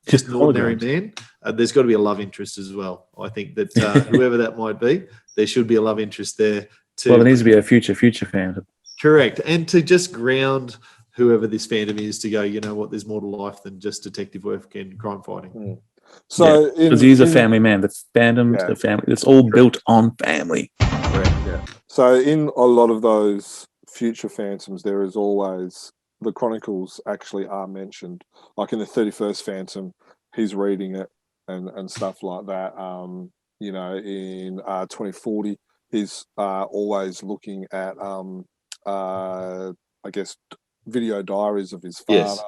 just an ordinary man. There's got to be a love interest as well. I think that whoever that might be, there should be a love interest there. Well, there needs to be a future Phantom. Correct, and to just ground whoever this Phantom is to go, you know what, there's more to life than just detective work and crime fighting. So because he's a family man. The Phantom's the family. It's all built on family. Correct. Yeah. So in a lot of those future Phantoms, there is always the Chronicles actually are mentioned. Like in the 31st Phantom, he's reading it and stuff like that. You know, in 2040, he's always looking at I guess video diaries of his father.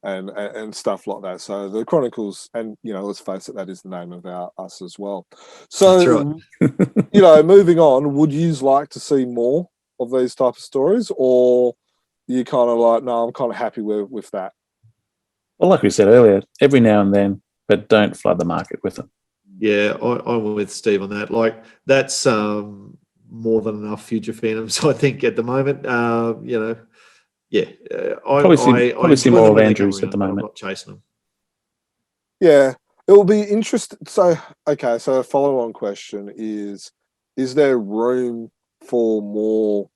And stuff like that. So the Chronicles, and you know, let's face it, that is the name of us as well. So, you know, moving on, would you like to see more of these type of stories, or you kind of like, no, I'm kind of happy with that? Well, like we said earlier, every now and then, but don't flood the market with them. Yeah, I'm with Steve on that. Like, that's more than enough future Phantoms, I think, at the moment. You know. Yeah, probably see more of Andrews at the moment. I'm not chasing them. Yeah, it will be interesting. So, okay, so a follow-on question is there room for more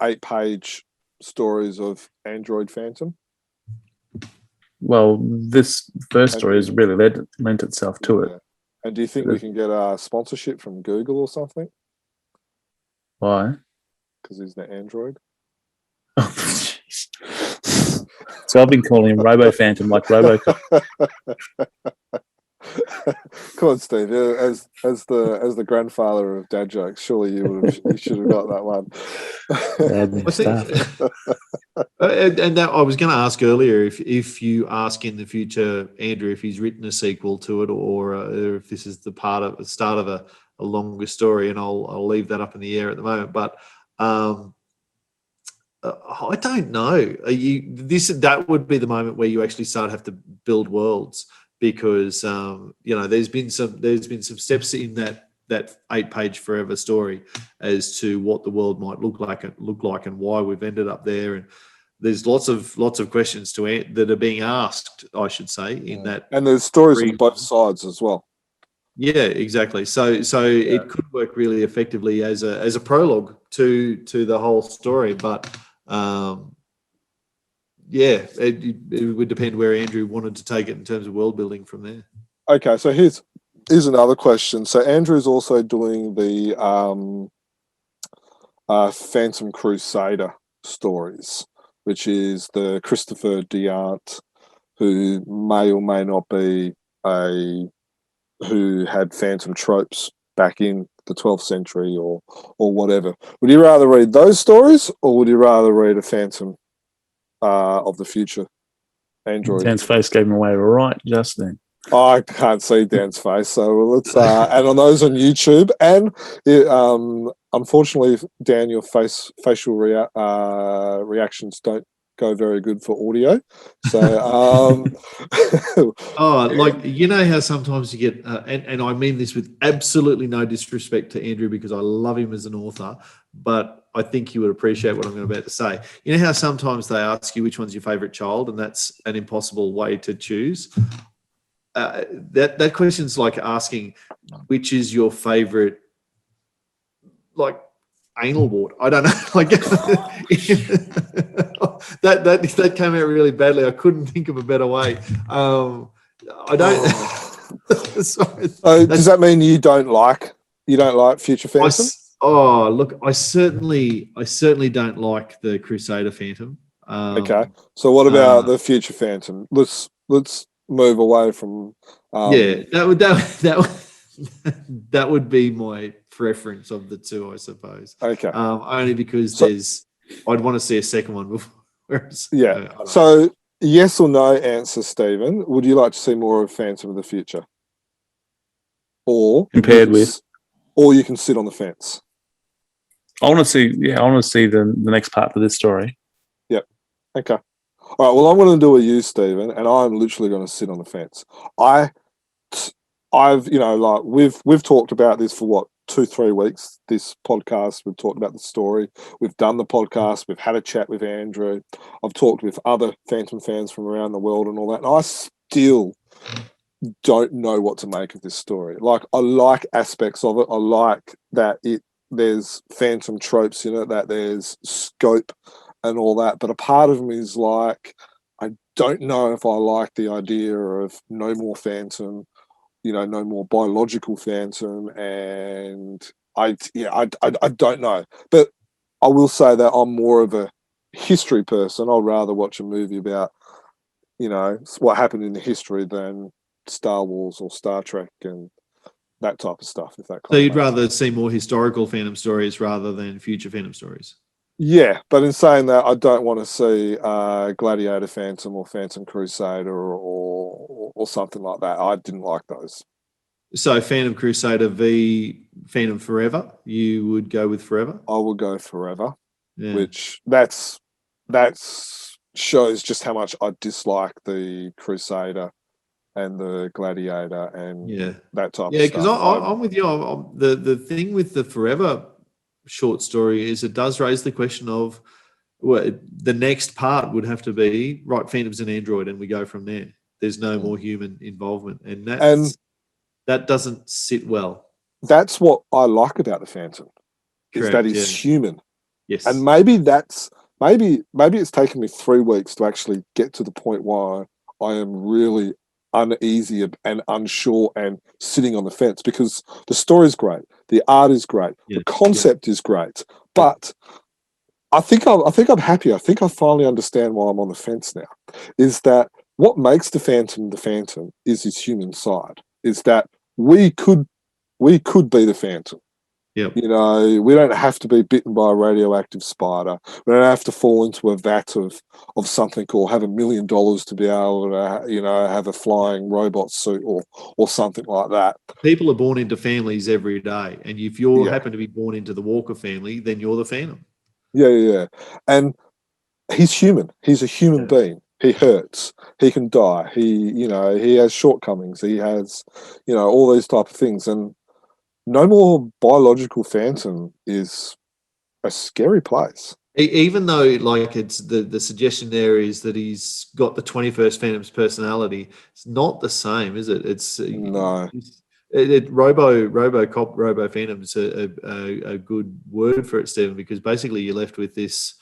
8-page stories of Android Phantom? Well, this first story has really lent itself to it. And do you think we can get a sponsorship from Google or something? Why? Because he's the Android. So I've been calling him Robo Phantom, like Robocop. Come on, Steve. As the grandfather of dad jokes, surely you should have got that one. And that I was going to ask earlier if you ask in the future, Andrew, if he's written a sequel to it, or if this is the start of a longer story, and I'll leave that up in the air at the moment, but. I don't know. That would be the moment where you actually have to build worlds, because you know, there's been some steps in that 8-page forever story as to what the world might look like and why we've ended up there, and there's lots of questions that are being asked, I should say, in that. And there's stories on both sides as well. Yeah, exactly. So it could work really effectively as a prologue to the whole story, but. It would depend where Andrew wanted to take it in terms of world building from there. Okay, so here's another question. So Andrew's also doing the Phantom Crusader stories, which is the Christopher Diant, who may or may not be who had Phantom tropes back in the 12th century or whatever. Would you rather read those stories, or would you rather read a Phantom of the future Android? Dan's face gave him away right just then. I can't see Dan's face, so let's and on those on YouTube. And unfortunately, Dan, your facial reactions don't go very good for audio. So, like, you know how sometimes you get, and I mean this with absolutely no disrespect to Andrew, because I love him as an author, but I think you would appreciate what I'm about to say. You know how sometimes they ask you which one's your favorite child, and that's an impossible way to choose. That question's like asking which is your favorite, like, anal wart. I don't know. Like that came out really badly. I couldn't think of a better way. I don't. Sorry. So does that mean you don't like Future Phantom? Look, I certainly don't like the Crusader Phantom. Okay. So what about the Future Phantom? Let's move away from. That would be my preference of the two, I suppose. Okay. Only because I'd want to see a second one before. So yes or no answer, Stephen. Would you like to see more of Phantom of the Future? Or compared with? Or you can sit on the fence. I want to see the next part of this story. Yep. Okay. All right. Well, I'm going to do a you, Stephen, and I'm literally going to sit on the fence. I've we've talked about this for 2-3 weeks, this podcast, we've talked about the story. We've done the podcast. We've had a chat with Andrew. I've talked with other Phantom fans from around the world and all that. And I still don't know what to make of this story. Like, I like aspects of it. I like that there's Phantom tropes in it, that there's scope and all that. But a part of me is like, I don't know if I like the idea of no more Phantom, no more biological Phantom, and I don't know. But I will say that I'm more of a history person. I'd rather watch a movie about, what happened in the history than Star Wars or Star Trek and that type of stuff. If that. So you'd rather see more historical Phantom stories rather than future Phantom stories? Yeah, but in saying that, I don't want to see Gladiator Phantom or Phantom Crusader or something like that. I didn't like those. So Phantom Crusader v Phantom Forever, you would go with Forever? I would go Forever, which that shows just how much I dislike the Crusader and the Gladiator and that type of stuff. Yeah, because I'm with you. The thing with the Forever short story is it does raise the question of the next part would have to be, right, Phantom's an android and we go from there. There's no more human involvement. And that doesn't sit well. That's what I like about the Phantom, is that he's human. Yes. And maybe it's taken me 3 weeks to actually get to the point where I am really uneasy and unsure and sitting on the fence, because the story is great, the art is great, the concept is great, but I think I'm happy. I think I finally understand why I'm on the fence now. Is that what makes the Phantom is his human side. Is that we could be the Phantom. Yep. We don't have to be bitten by a radioactive spider. We don't have to fall into a vat of something or have $1 million to be able to, have a flying robot suit or something like that. People are born into families every day. And if you happen to be born into the Walker family, then you're the Phantom. Yeah. And he's human. He's a human being. He hurts. He can die. He has shortcomings. He has, all these type of things. And no more biological Phantom is a scary place. Even though, like, it's the suggestion there is that he's got the 21st Phantom's personality, it's not the same, is it? It's no. Robo Phantom is a good word for it, Stephen, because basically you're left with this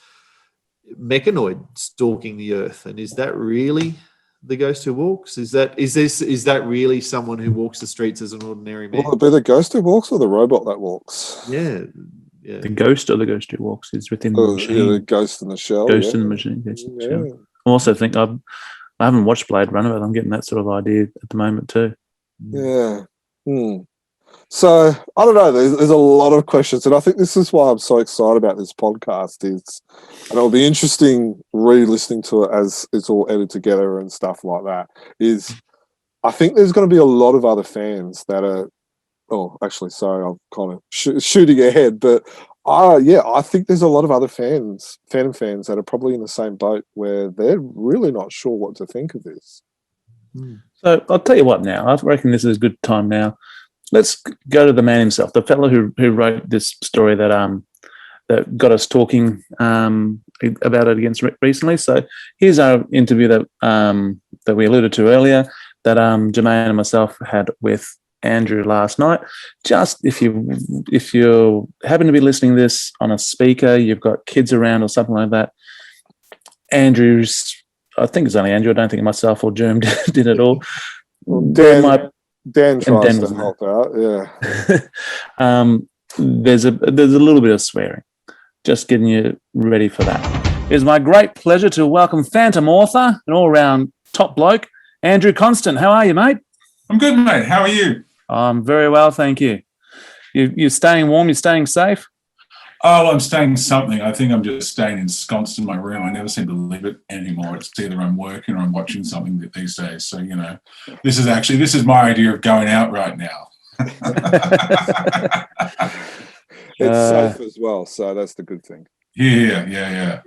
mechanoid stalking the Earth, and is that really the ghost who walks? Is that really someone who walks the streets as an ordinary man? Will it be the ghost who walks or the robot that walks? Yeah. The ghost or the ghost who walks is within the machine. Yeah, the ghost in the shell. Ghost in the machine. I also think I haven't watched Blade Runner, but I'm getting that sort of idea at the moment too. Yeah. So I don't know. There's a lot of questions, and I think this is why I'm so excited about this podcast. And it'll be interesting re-listening to it as it's all edited together and stuff like that. I think there's going to be a lot of other fans that are. Oh, actually, sorry, I'm kind of shooting ahead, but I think there's a lot of other Phantom fans that are probably in the same boat where they're really not sure what to think of this. So I'll tell you what now. I reckon this is a good time now. Let's go to the man himself, the fellow who wrote this story that got us talking about it against recently. So here's our interview that we alluded to earlier that Jermayn and myself had with Andrew last night. Just if you happen to be listening to this on a speaker, you've got kids around or something like that, I think it's only Andrew. I don't think myself or Jerm did it all. Dan tries to help out, yeah. There's a little bit of swearing. Just getting you ready for that. It is my great pleasure to welcome Phantom author and all-round top bloke, Andrew Constant. How are you, mate? I'm good, mate. How are you? I'm very well, thank you. You're staying warm? You're staying safe? Oh, I'm staying something. I think I'm just staying ensconced in my room. I never seem to leave it anymore. It's either I'm working or I'm watching something these days. So, this is my idea of going out right now. It's safe as well, so that's the good thing. Yeah.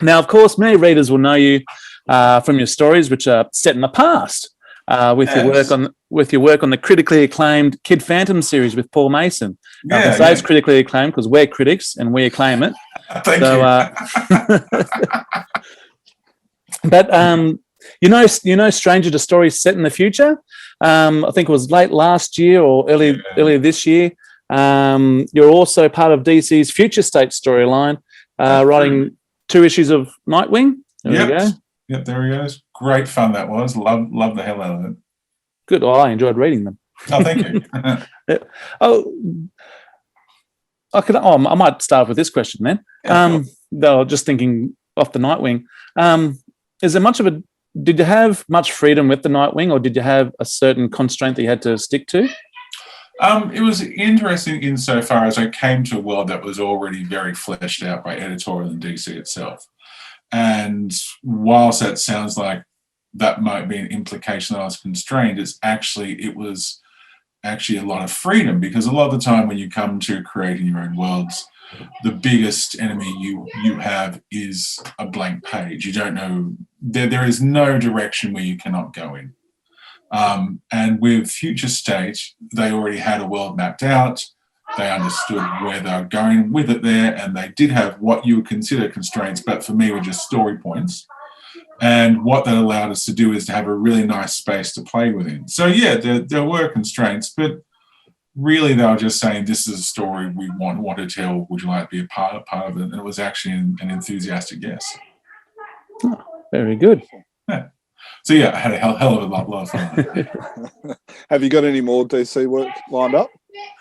Now, of course, many readers will know you from your stories, which are set in the past. with your work on the critically acclaimed Kid Phantom series with Paul Mason. I can say it's critically acclaimed because we're critics and we acclaim it. Thank you. But you know, Stranger to Stories Set in the Future. I think it was late last year or earlier this year. You're also part of DC's Future State storyline, writing 2 issues of Nightwing. There we go. Yep, there he goes. Great fun that was. Love the hell out of it. Good. Well, I enjoyed reading them. Oh, thank you. I might start with this question then. Though just thinking off the Nightwing, is there much of a? Did you have much freedom with the Nightwing, or did you have a certain constraint that you had to stick to? It was interesting insofar as I came to a world that was already very fleshed out by editorial and DC itself. And whilst that sounds like that might be an implication that I was constrained, it was actually a lot of freedom, because a lot of the time when you come to creating your own worlds, the biggest enemy you have is a blank page. You don't know, there is no direction where you cannot go in. And with Future State, they already had a world mapped out. They understood where they were going with it there, and they did have what you would consider constraints, but for me were just story points. And what that allowed us to do is to have a really nice space to play within. So yeah, there were constraints, but really they were just saying, this is a story we want to tell. Would you like to be a part of it? And it was actually an enthusiastic yes. Oh, very good. Yeah. So yeah, I had a hell of a lot of fun. Have you got any more DC work lined up?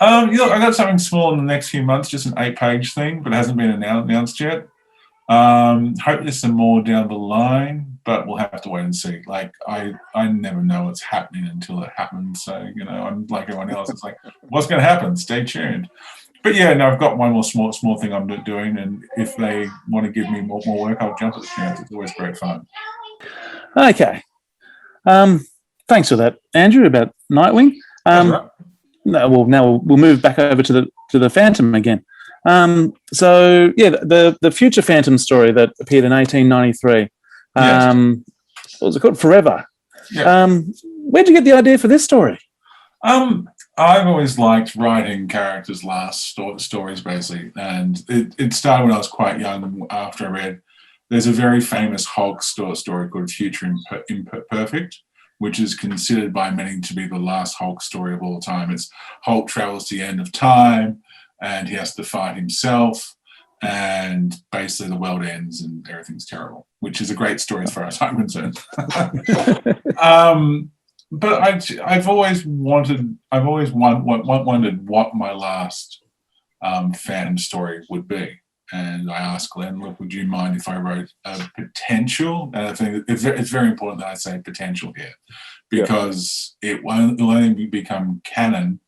I got something small in the next few months, just an 8-page thing, but it hasn't been announced yet. Hope there's some more down the line, but we'll have to wait and see. Like I never know what's happening until it happens. So, I'm like everyone else. It's like, what's going to happen? Stay tuned. But yeah, no, I've got one more small thing I'm doing, and if they want to give me more work, I'll jump at the chance. It's always great fun. Okay. Thanks for that, Andrew, about Nightwing. Right. Now we'll move back over to the Phantom again. So yeah, the Future Phantom story that appeared in 1893. Yes. What was it called? Forever. Yeah. Where'd you get the idea for this story? I've always liked writing characters' last stories, basically, and it started when I was quite young. After I read, there's a very famous Hulk story called Future Imperfect, which is considered by many to be the last Hulk story of all time. It's Hulk travels to the end of time, and he has to fight himself, and basically the world ends and everything's terrible, which is a great story as far as I'm concerned. But I've always wondered what my last Phantom story would be. And I asked Glenn, look, would you mind if I wrote a potential? And I think it's very important that I say potential here, because it will only become canon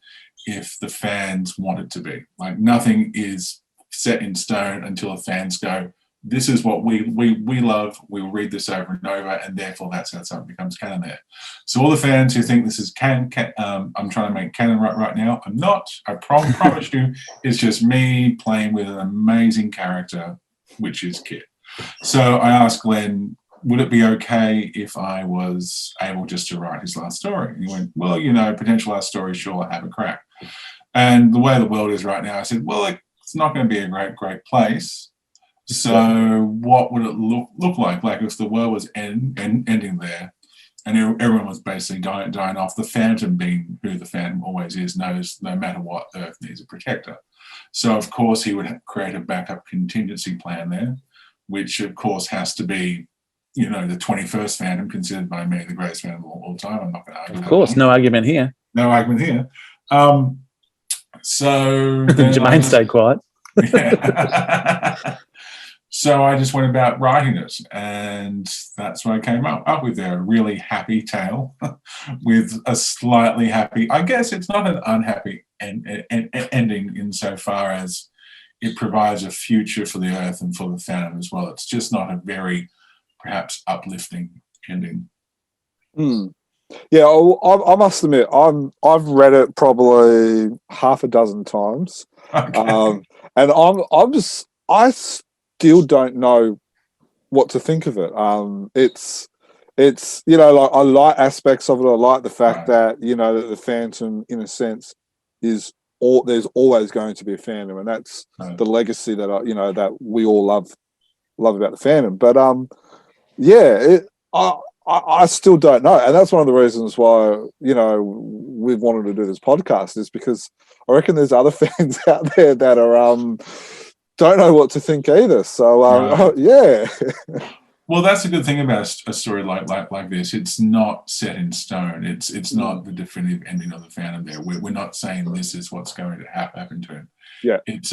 if the fans want it to be. Like, nothing is set in stone until the fans go, this is what we love, we'll read this over and over, and therefore that's how something becomes canon there. So all the fans who think this is I'm trying to make canon right now, I'm not. I promise you, it's just me playing with an amazing character, which is Kit. So I asked Glenn, would it be okay if I was able just to write his last story? And he went, well, potential last story, sure, have a crack. And the way the world is right now, I said, well, it's not going to be a great place. So what would it look like? Like if the world was ending there and everyone was basically dying off, the Phantom, being who the Phantom always is, knows no matter what, Earth needs a protector. So, of course, he would create a backup contingency plan there, which, of course, has to be, the 21st Phantom, considered by me the greatest Phantom of all time. I'm not going to argue. Of course, no argument here. No argument here. So Jermayn stayed quiet. Yeah. So I just went about writing it, and that's what I came up with there. A really happy tale with a slightly happy, I guess it's not an unhappy ending insofar as it provides a future for the Earth and for the Phantom as well. It's just not a very, perhaps, uplifting ending. Yeah, I must admit, I've read it probably half a dozen times, Okay. and I still don't know what to think of it. It's it's, you know, like I like aspects of it. I like the fact Right. that, you know, that the Phantom, in a sense, is there's always going to be a Phantom, and that's Right. the legacy that you know, that we all love about the Phantom. But yeah, I still don't know, and that's one of the reasons why, you know, we've wanted to do this podcast, is because I reckon there's other fans out there that are don't know what to think either. So Right. yeah. Well, that's a good thing about a story like this. It's not set in stone. It's not the definitive ending of the Phantom. There, we're not saying this is what's going to happen to him. Yeah. It's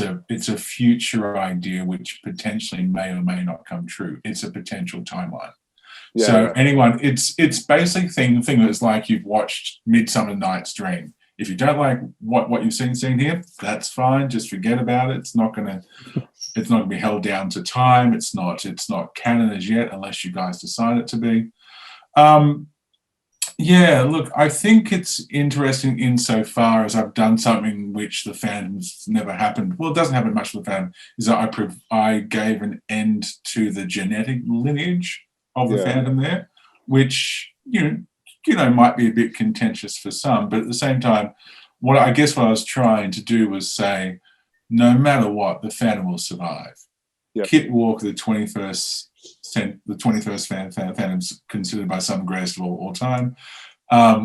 a future idea which potentially may or may not come true. It's a potential timeline. Yeah, So yeah. anyone, it's basically thing that's like you've watched Midsummer Night's Dream. If you don't like what you've seen here, that's fine. Just forget about it. It's not gonna be held down to time. It's not canon as yet, unless you guys decide it to be. Yeah, look, I think it's interesting insofar as I've done something which the Phantom's never happened. Well, it doesn't happen much with the Phantom. Is that I gave an end to the genetic lineage of the Yeah. Phantom there, which you know might be a bit contentious for some, but at the same time, what I was trying to do was say, no matter what, the Phantom will survive. Yep. Kit Walker, the 21st Phantom's considered by some greatest of all time,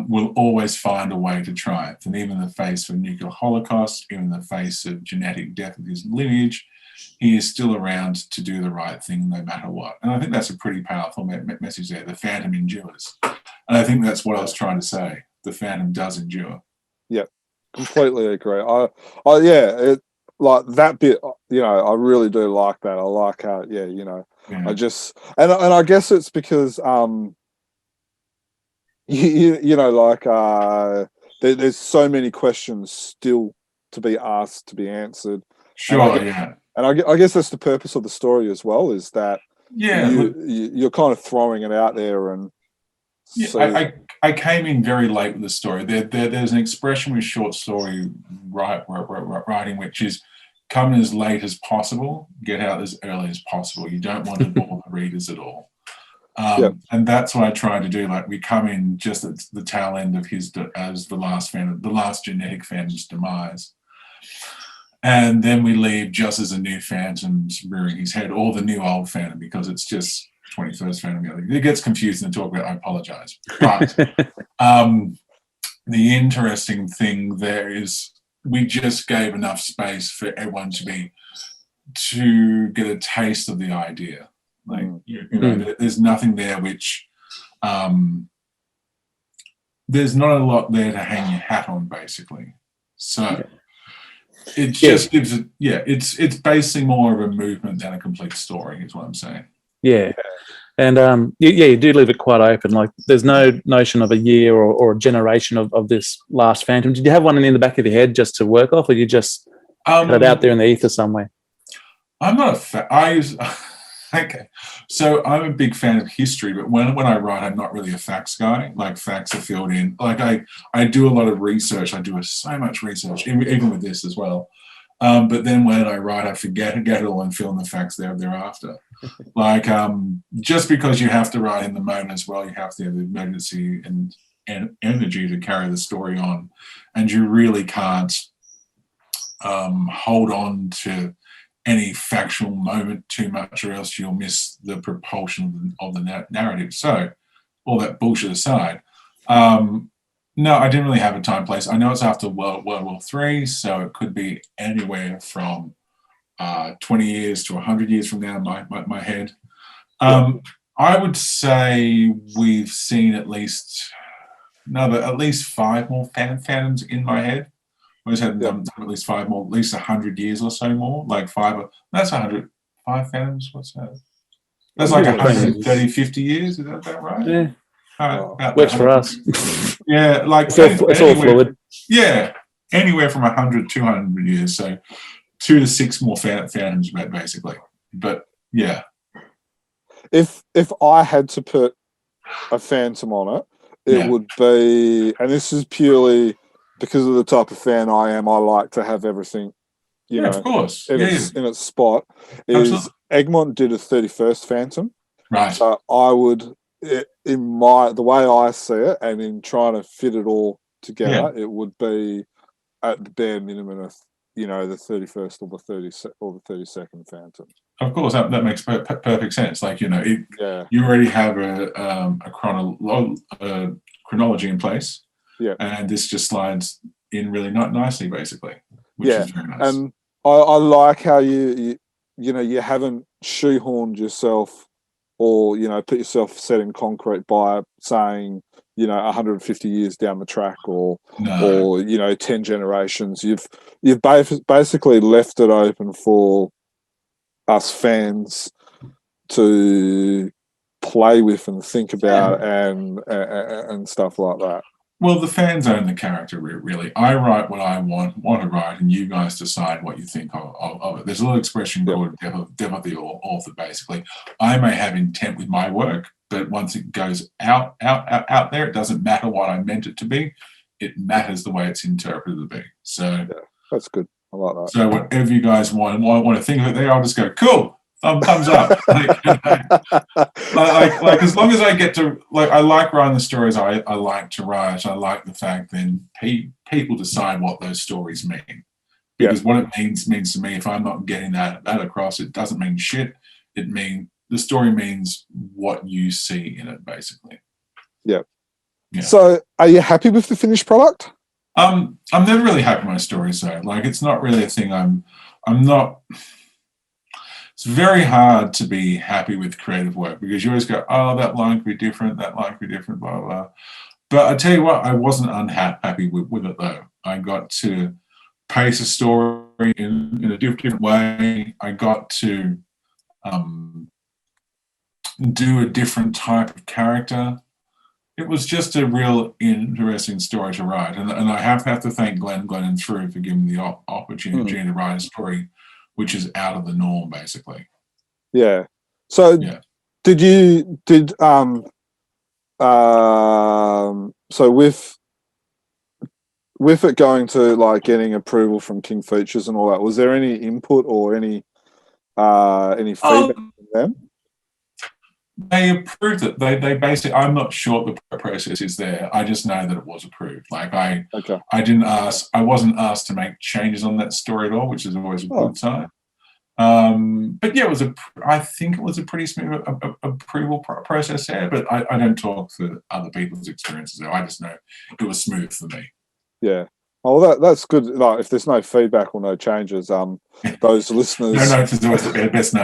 will always find a way to triumph. And even in the face of a nuclear holocaust, even in the face of genetic death of his lineage, he is still around to do the right thing no matter what. And I think that's a pretty powerful message there. The Phantom endures. And I think that's what I was trying to say. The Phantom does endure. Yeah, completely agree. Yeah, like that bit, you know, I really do like that. I like how, yeah, you know, Yeah. I just, and I guess it's because, you know, like there's so many questions still to be asked, to be answered. Sure, yeah. And I guess that's the purpose of the story as well, is that you're kind of throwing it out there. And yeah, so, I came in very late with the story. There's an expression with short story writing, which is come in as late as possible, get out as early as possible. You don't want to bore the readers at all. And that's what I tried to do. Like, we come in just at the tail end of as the last genetic Phantom's demise. And then we leave just as a new Phantom's rearing his head, or the new old Phantom, because it's just 21st Phantom. It gets confusing to talk about. I apologize. But the interesting thing there is we just gave enough space for everyone to get a taste of the idea. Like, you know, there's nothing there which there's not a lot there to hang your hat on, basically. So it just gives it, it's basically more of a movement than a complete story, is what I'm saying. Yeah. And you do leave it quite open. Like, there's no notion of a year or a generation of this last Phantom. Did you have one in the back of your head just to work off, or you just had it out there in the ether somewhere? I'm not a fan. Okay, so I'm a big fan of history, but when I write, I'm not really a facts guy. Like, facts are filled in. Like, I do a lot of research. I do so much research, even with this as well. But then when I write, I get it all and fill in the facts thereafter. Like, just because you have to write in the moment as well, you have to have the emergency and energy to carry the story on, and you really can't hold on to any factual moment too much, or else you'll miss the propulsion of the narrative. So, all that bullshit aside, no, I didn't really have a time place. I know it's after World War III, so it could be anywhere from 20 years to 100 years from now in my head. I would say we've seen at least 5 more Phantoms in my head. I always had at least 5 more, at least 100 years or so more. Like 5, that's 100, 5 Phantoms, what's that? That's like 130, 50 years, is that right? Yeah. Works for us. Yeah, like it's all fluid. Yeah, anywhere from 100, 200 years. So 2 to 6 more Phantoms, basically. But yeah. If I had to put a Phantom on it, it would be, and this is purely because of the type of fan I am, I like to have everything, you know, of course, in its spot. Is Egmont did a 31st Phantom, right? So I would, in the way I see it, and in trying to fit it all together, it would be at the bare minimum of the 31st or the 32nd Phantom. Of course, that makes perfect sense. Like you already have a chronology in place, and this just slides in really nicely, basically, which is very nice. And I like how you haven't shoehorned yourself or put yourself set in concrete by saying 150 years down the track or 10 generations. You've basically left it open for us fans to play with and think about and stuff like that. Well, the fans own the character, really. I write what I want to write, and you guys decide what you think of it. There's a little expression called devil the author, basically. I may have intent with my work, but once it goes out there, it doesn't matter what I meant it to be. It matters the way it's interpreted to be. So that's good. I like that. So whatever you guys want to think of it there, I'll just go, cool. Thumbs up. Like as long as I get to I like writing the stories I like to write. I like the fact then people decide what those stories mean, because what it means to me. If I'm not getting that across, it doesn't mean shit. The story means what you see in it, basically. Yeah. So, are you happy with the finished product? I'm never really happy with my stories, though. Like, it's not really a thing. I'm not. It's very hard to be happy with creative work because you always go, oh, that line could be different, blah, blah, blah. But I tell you what, I wasn't unhappy with it, though. I got to pace a story in a different way. I got to do a different type of character. It was just a real interesting story to write. And I have to thank Glenn and Frew for giving me the opportunity to write a story which is out of the norm, basically. Yeah. So so with it going to getting approval from King Features and all that, was there any input or any feedback from them? They approved it. They basically. I'm not sure the process is there. I just know that it was approved. I didn't ask. I wasn't asked to make changes on that story at all, which is always a good sign. But yeah, I think it was a pretty smooth approval process there. But I don't talk for other people's experiences. I just know it was smooth for me. Yeah. Oh, that's good. Like, if there's no feedback or no changes, those listeners. No notes is always the best no.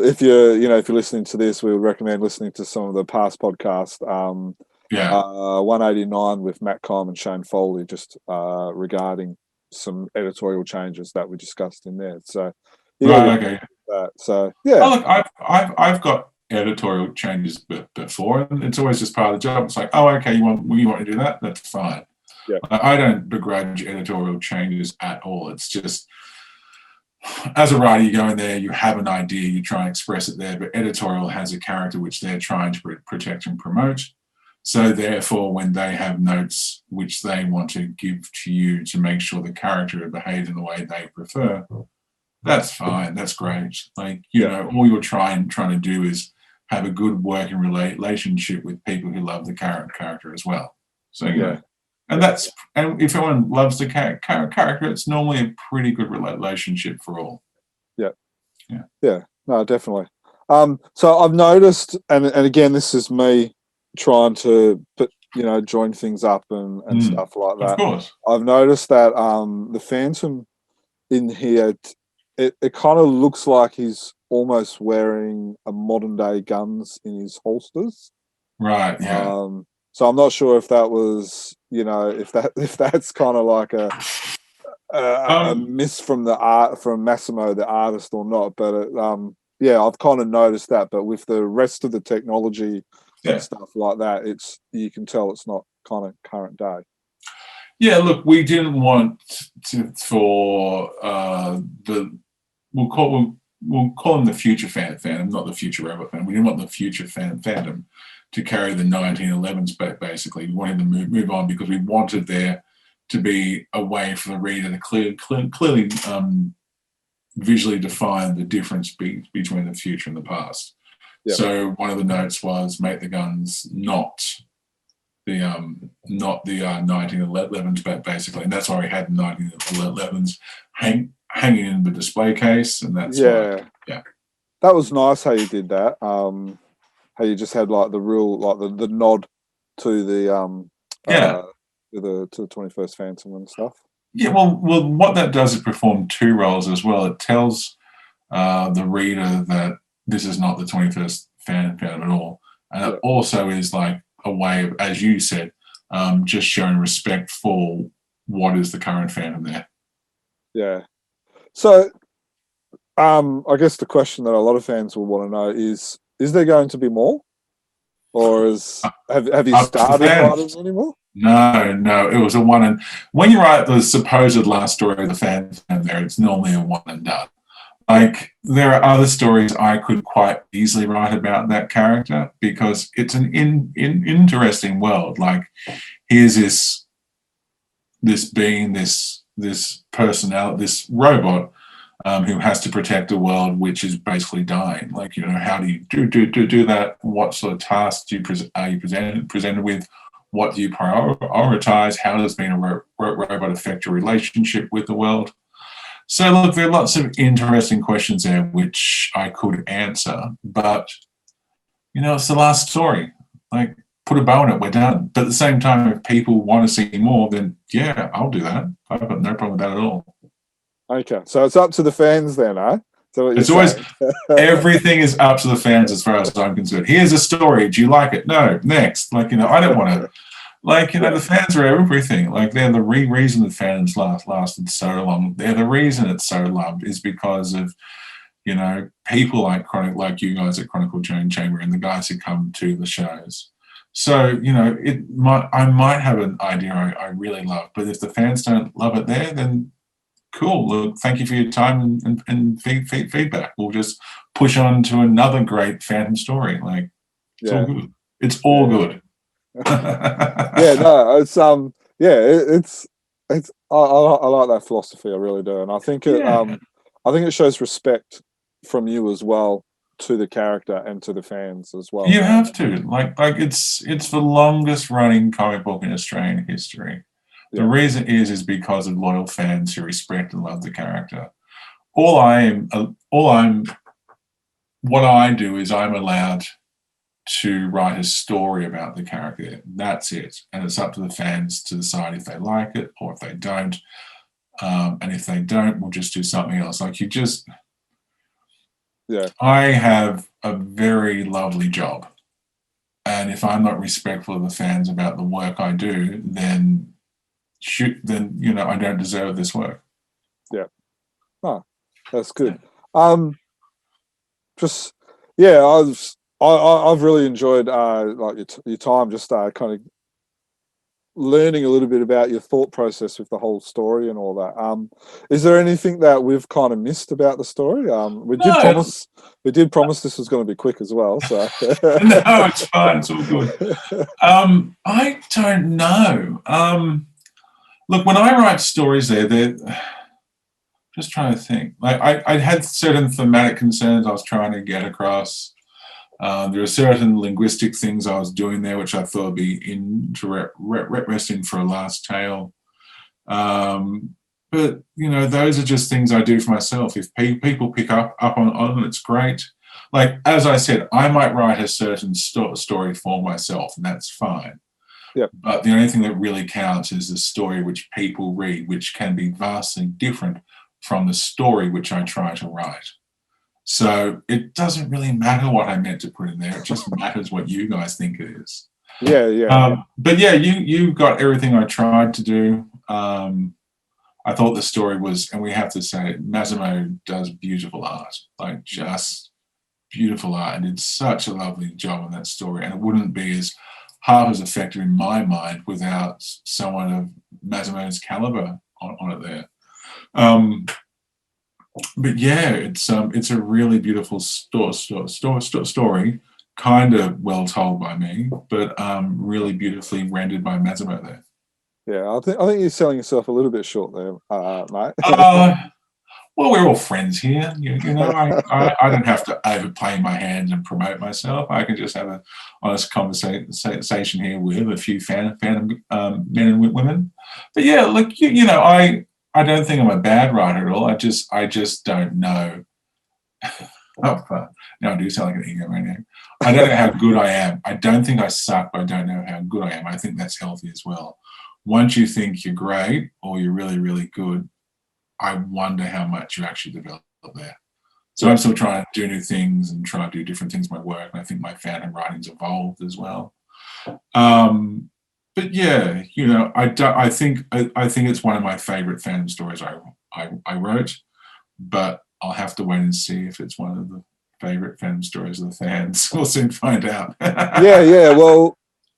If you're listening to this, we would recommend listening to some of the past podcasts. 189 with Matt Kime and Shane Foley, just regarding some editorial changes that we discussed in there. So, okay. So yeah. Oh, look, I've got editorial changes before, and it's always just part of the job. It's like, oh, okay, you want to do that? That's fine. Yeah. I don't begrudge editorial changes at all. It's just, as a writer, you go in there, you have an idea, you try and express it there, but editorial has a character which they're trying to protect and promote. So therefore, when they have notes which they want to give to you to make sure the character behaves in the way they prefer, that's fine. That's great. All you're trying to do is have a good working relationship with people who love the character as well. So and if everyone loves the character, it's normally a pretty good relationship for all. Yeah. No, definitely. So I've noticed, and again, this is me trying to join things up and stuff like that. Of course, I've noticed that the Phantom in here, it kind of looks like he's almost wearing a modern day guns in his holsters. Right. Yeah. So I'm not sure if that was, if that's kind of like a miss from Massimo, the artist, or not. But I've kind of noticed that. But with the rest of the technology and stuff like that, you can tell it's not kind of current day. Yeah. Look, we didn't want we'll call him the future Phantom, not the future Rebel Phantom. We didn't want the future Phantom to carry the 1911s, but basically we wanted to move on because we wanted there to be a way for the reader to clearly visually define the difference between the future and the past. Yeah. So one of the notes was make the guns not the 1911s, but basically, and that's why we had 1911s hanging in the display case, and that's why. Yeah. That was nice how you did that. How you just had like the real like the nod to the to the 21st Phantom and stuff. Yeah, well, what that does is perform two roles as well. It tells the reader that this is not the 21st Phantom at all, and it also is like a way of, as you said, just showing respect for what is the current Phantom there. Yeah. So, I guess the question that a lot of fans will want to know is there going to be more, or have you started writing anymore? No, it was a one and when you write the supposed last story of the Phantom there, it's normally a one and done. Like there are other stories I could quite easily write about that character because it's an interesting world. Like here's this being, this personality, this robot who has to protect a world which is basically dying. Like, you know, how do you do that? What sort of tasks are you presented with? What do you prioritize? How does being a robot affect your relationship with the world? So, look, there are lots of interesting questions there which I could answer, but, you know, it's the last story. Like, put a bow on it, we're done. But at the same time, if people want to see more, then, yeah, I'll do that. I've got no problem with that at all. Okay, so it's up to the fans then, eh? So it's always, everything is up to the fans as far as I'm concerned. Here's a story. Do you like it? No. Next. Like, you know, I don't want to. Like, you know, the fans are everything. Like, they're the reason the fans lasted so long. They're the reason it's so loved is because of, you know, people like you guys at Chronicle Chamber and the guys who come to the shows. So, you know, I might have an idea I really love, but if the fans don't love it there, then cool. Look, thank you for your time and feedback. We'll just push on to another great Phantom story. Like, it's all good. It's all good. Yeah, no, it's it's I like that philosophy. I really do, and I think it shows respect from you as well to the character and to the fans as well. You have to like it's the longest running comic book in Australian history. The reason is because of loyal fans who respect and love the character. What I do is I'm allowed to write a story about the character. That's it. And it's up to the fans to decide if they like it or if they don't. And if they don't, we'll just do something else. Like I have a very lovely job. And if I'm not respectful of the fans about the work I do, then you know I don't deserve this work. Yeah. Oh, that's good. I've really enjoyed like your time just kind of learning a little bit about your thought process with the whole story and all that. Is there anything that we've kind of missed about the story? We did promise this was going to be quick as well. So no, it's fine. It's all good. I don't know. Look, when I write stories they're just trying to think. Like I had certain thematic concerns I was trying to get across. There are certain linguistic things I was doing there which I thought would be interesting for a last tale. But, you know, those are just things I do for myself. If people pick up on it, it's great. Like, as I said, I might write a certain story for myself, and that's fine. Yep. But the only thing that really counts is the story which people read, which can be vastly different from the story which I try to write. So it doesn't really matter what I meant to put in there. It just matters what you guys think it is. Yeah. But yeah, you got everything I tried to do. I thought the story was, and we have to say, Massimo does beautiful art, like just beautiful art, and did such a lovely job on that story. And it wouldn't be half as effective in my mind without someone of Massimo's caliber on it there. But yeah, it's a really beautiful story, kind of well told by me, but really beautifully rendered by Massimo there. Yeah, I think you're selling yourself a little bit short there, mate. well, we're all friends here. You know, I don't have to overplay my hand and promote myself. I can just have an honest conversation here with a few fan men and women. But yeah, look, you know, I don't think I'm a bad writer at all. I just don't know. Now I do sound like an ego right now. I don't know how good I am. I don't think I suck, but I don't know how good I am. I think that's healthy as well. Once you think you're great or you're really, really good, I wonder how much you actually develop there. So I'm still trying to do new things and try to do different things in my work. And I think my Phantom writing's evolved as well. But yeah, you know, I think it's one of my favorite Phantom stories I wrote, but I'll have to wait and see if it's one of the favorite Phantom stories of the fans. We'll soon find out. Yeah. Well,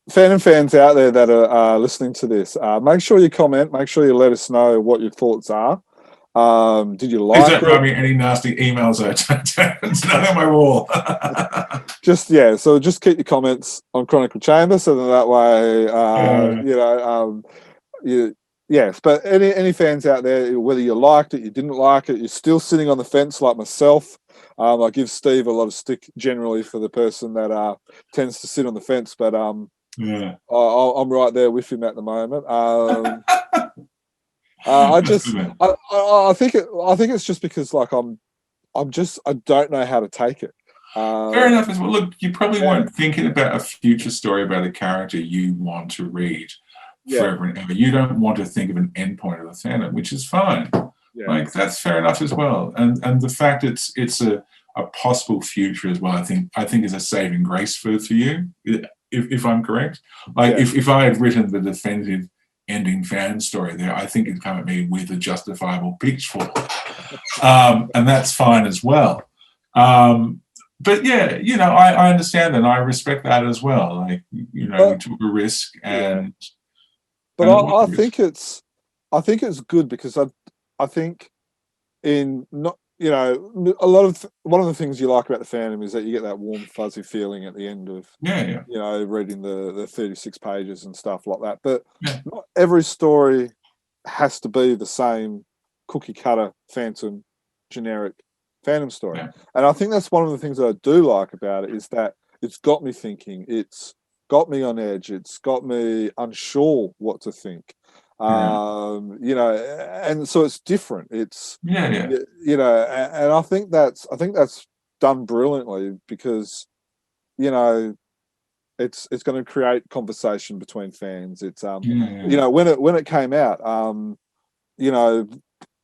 Phantom fans out there that are listening to this, make sure you comment. Make sure you let us know what your thoughts are. Did you like Please don't write me any nasty emails. It's not on my wall. So just keep your comments on Chronicle Chamber, so that way, you know, yes. But any fans out there, whether you liked it, you didn't like it, you're still sitting on the fence like myself. I give Steve a lot of stick generally for the person that tends to sit on the fence, but I'm right there with him at the moment. I think it's just because like I don't know how to take it. Fair enough as well. Look, you probably weren't thinking about a future story about a character you want to read forever and ever. You don't want to think of an endpoint of the Phantom, which is fine. Yeah. Like that's fair enough as well. And the fact it's a possible future as well, I think is a saving grace for you, if I'm correct. Like if I had written the definitive ending fan story there, I think it'd come at me with a justifiable pitchfork. And that's fine as well. But yeah, you know, I understand that and I respect that as well. Like, you know, you took a risk and but I think it's good because I think in not, you know, one of the things you like about the Phantom is that you get that warm fuzzy feeling at the end of you know, reading the 36 pages and stuff like that. But not every story has to be the same cookie cutter Phantom generic Phantom story. And I think that's one of the things that I do like about it is that it's got me thinking, it's got me on edge, it's got me unsure what to think. You know, and so it's different. It's you know, and I think that's done brilliantly because, you know, it's going to create conversation between fans. It's you know, when it came out, you know,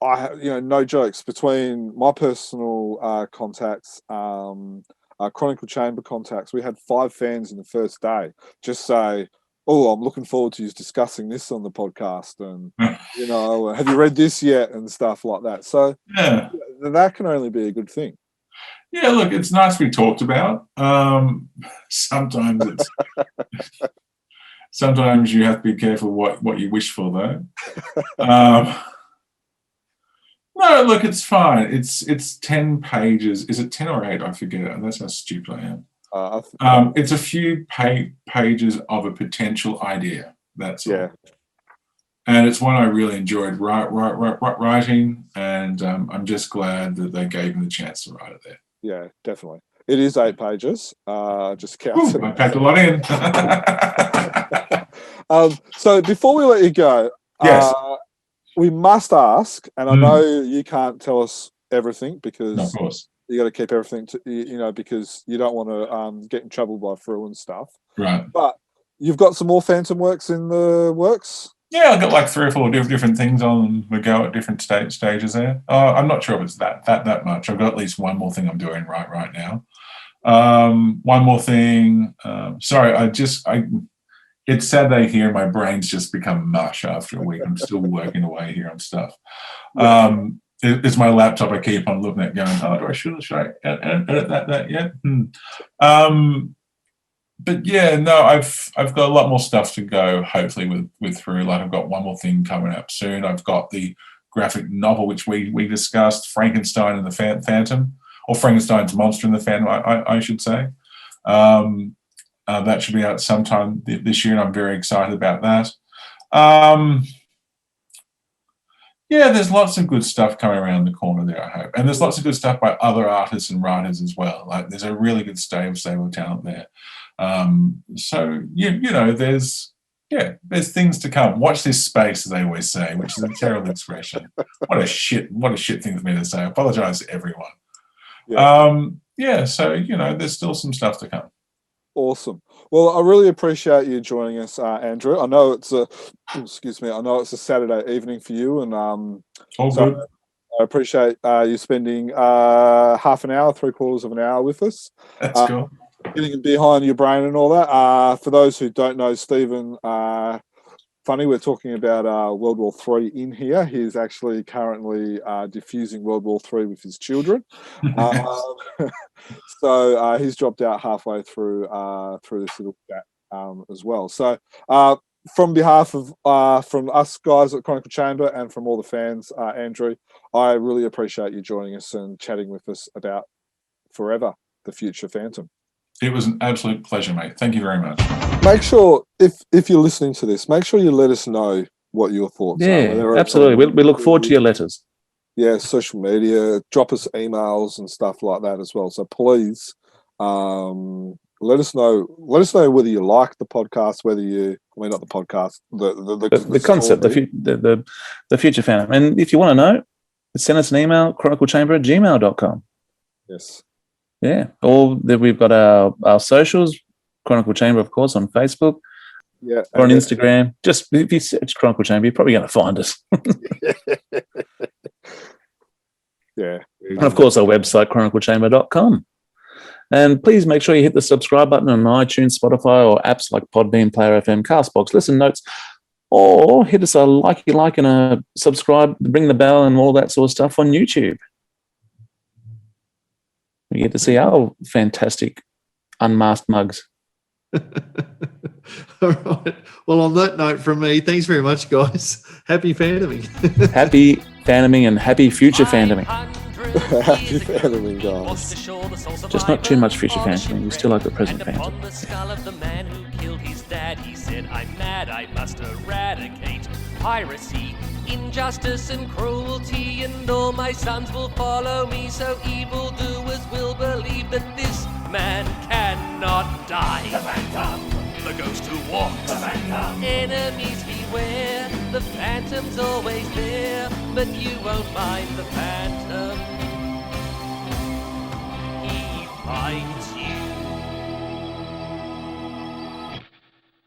no jokes, between my personal contacts, Chronicle Chamber contacts, we had 5 fans in the first day just say, "Oh, I'm looking forward to you discussing this on the podcast," and you know, "Have you read this yet?" and stuff like that. So that can only be a good thing. Yeah, look, it's nice to be talked about. Sometimes you have to be careful what you wish for, though. No, look, it's fine. It's 10 pages. Is it 10 or 8? I forget. That's how stupid I am. It's a few pages of a potential idea. That's all. And it's one I really enjoyed writing, and I'm just glad that they gave me the chance to write it there. Yeah, definitely. It is 8 pages. Just counts. I packed a lot in. So before we let you go, we must ask, and I know you can't tell us everything because of course you got to keep everything to, you know, because you don't want to get in trouble by Frew and stuff. Right. But you've got some more Phantom works in the works? Yeah, I've got like 3 or 4 different things on the go at different stages there. I'm not sure if it's that much. I've got at least one more thing I'm doing right now. One more thing. Sorry, it's sad that here my brain's just become mush after a week. I'm still working away here on stuff. It's my laptop I keep on looking at going, should I edit that yet? But yeah, no, I've got a lot more stuff to go, hopefully, with Frew. Like I've got one more thing coming up soon. I've got the graphic novel, which we discussed, Frankenstein and the Phantom, or Frankenstein's Monster and the Phantom, I should say. That should be out sometime this year, and I'm very excited about that. Yeah, there's lots of good stuff coming around the corner there, I hope. And there's lots of good stuff by other artists and writers as well. Like there's a really good stable of talent there. So there's things to come. Watch this space, as they always say, which is a terrible expression. What a shit thing for me to say. I apologize to everyone. So there's still some stuff to come. Awesome. Well, I really appreciate you joining us, Andrew. I know it's a Saturday evening for you, and Good. I appreciate you spending half an hour, 3/4 of an hour with us. That's cool. Getting behind your brain and all that. For those who don't know Stephen, funny, we're talking about World War III in here. He's actually currently diffusing World War III with his children. So he's dropped out halfway through this little chat as well. So from behalf of from us guys at Chronicle Chamber and from all the fans, Andrew, I really appreciate you joining us and chatting with us about Forever, the Future Phantom. It was an absolute pleasure, mate. Thank you very much. Make sure, if you're listening to this, make sure you let us know what your thoughts are. Yeah, absolutely. We look forward to your letters. Yeah, social media, drop us emails and stuff like that as well. So please let us know. Let us know whether you like the podcast, not the podcast, the concept, the Future Phantom. And if you want to know, send us an email, chroniclechamber@gmail.com. Yes. Yeah. Or we've got our socials, Chronicle Chamber, of course, on Facebook. Yeah. Or on Instagram. Just if you search Chronicle Chamber, you're probably going to find us. Yeah. And of course, our website, chroniclechamber.com. And please make sure you hit the subscribe button on iTunes, Spotify, or apps like Podbean, Player FM, Castbox, Listen Notes, or hit us a like and a subscribe, ring the bell and all that sort of stuff on YouTube. We get to see our fantastic unmasked mugs. All right. Well, on that note from me, thanks very much, guys. Happy fandoming. Happy fandoming and happy future fandoming. Happy fandoming, guys. Just not too much future fandoming. We still like the present phantom. On the skull of the man who killed his dad, he said, "I'm mad, I must eradicate piracy, injustice and cruelty, and all my sons will follow me, so evildoers will believe that this man cannot die." The Phantom, the ghost who walks. The Phantom, enemies beware. The Phantom's always there, but you won't find the Phantom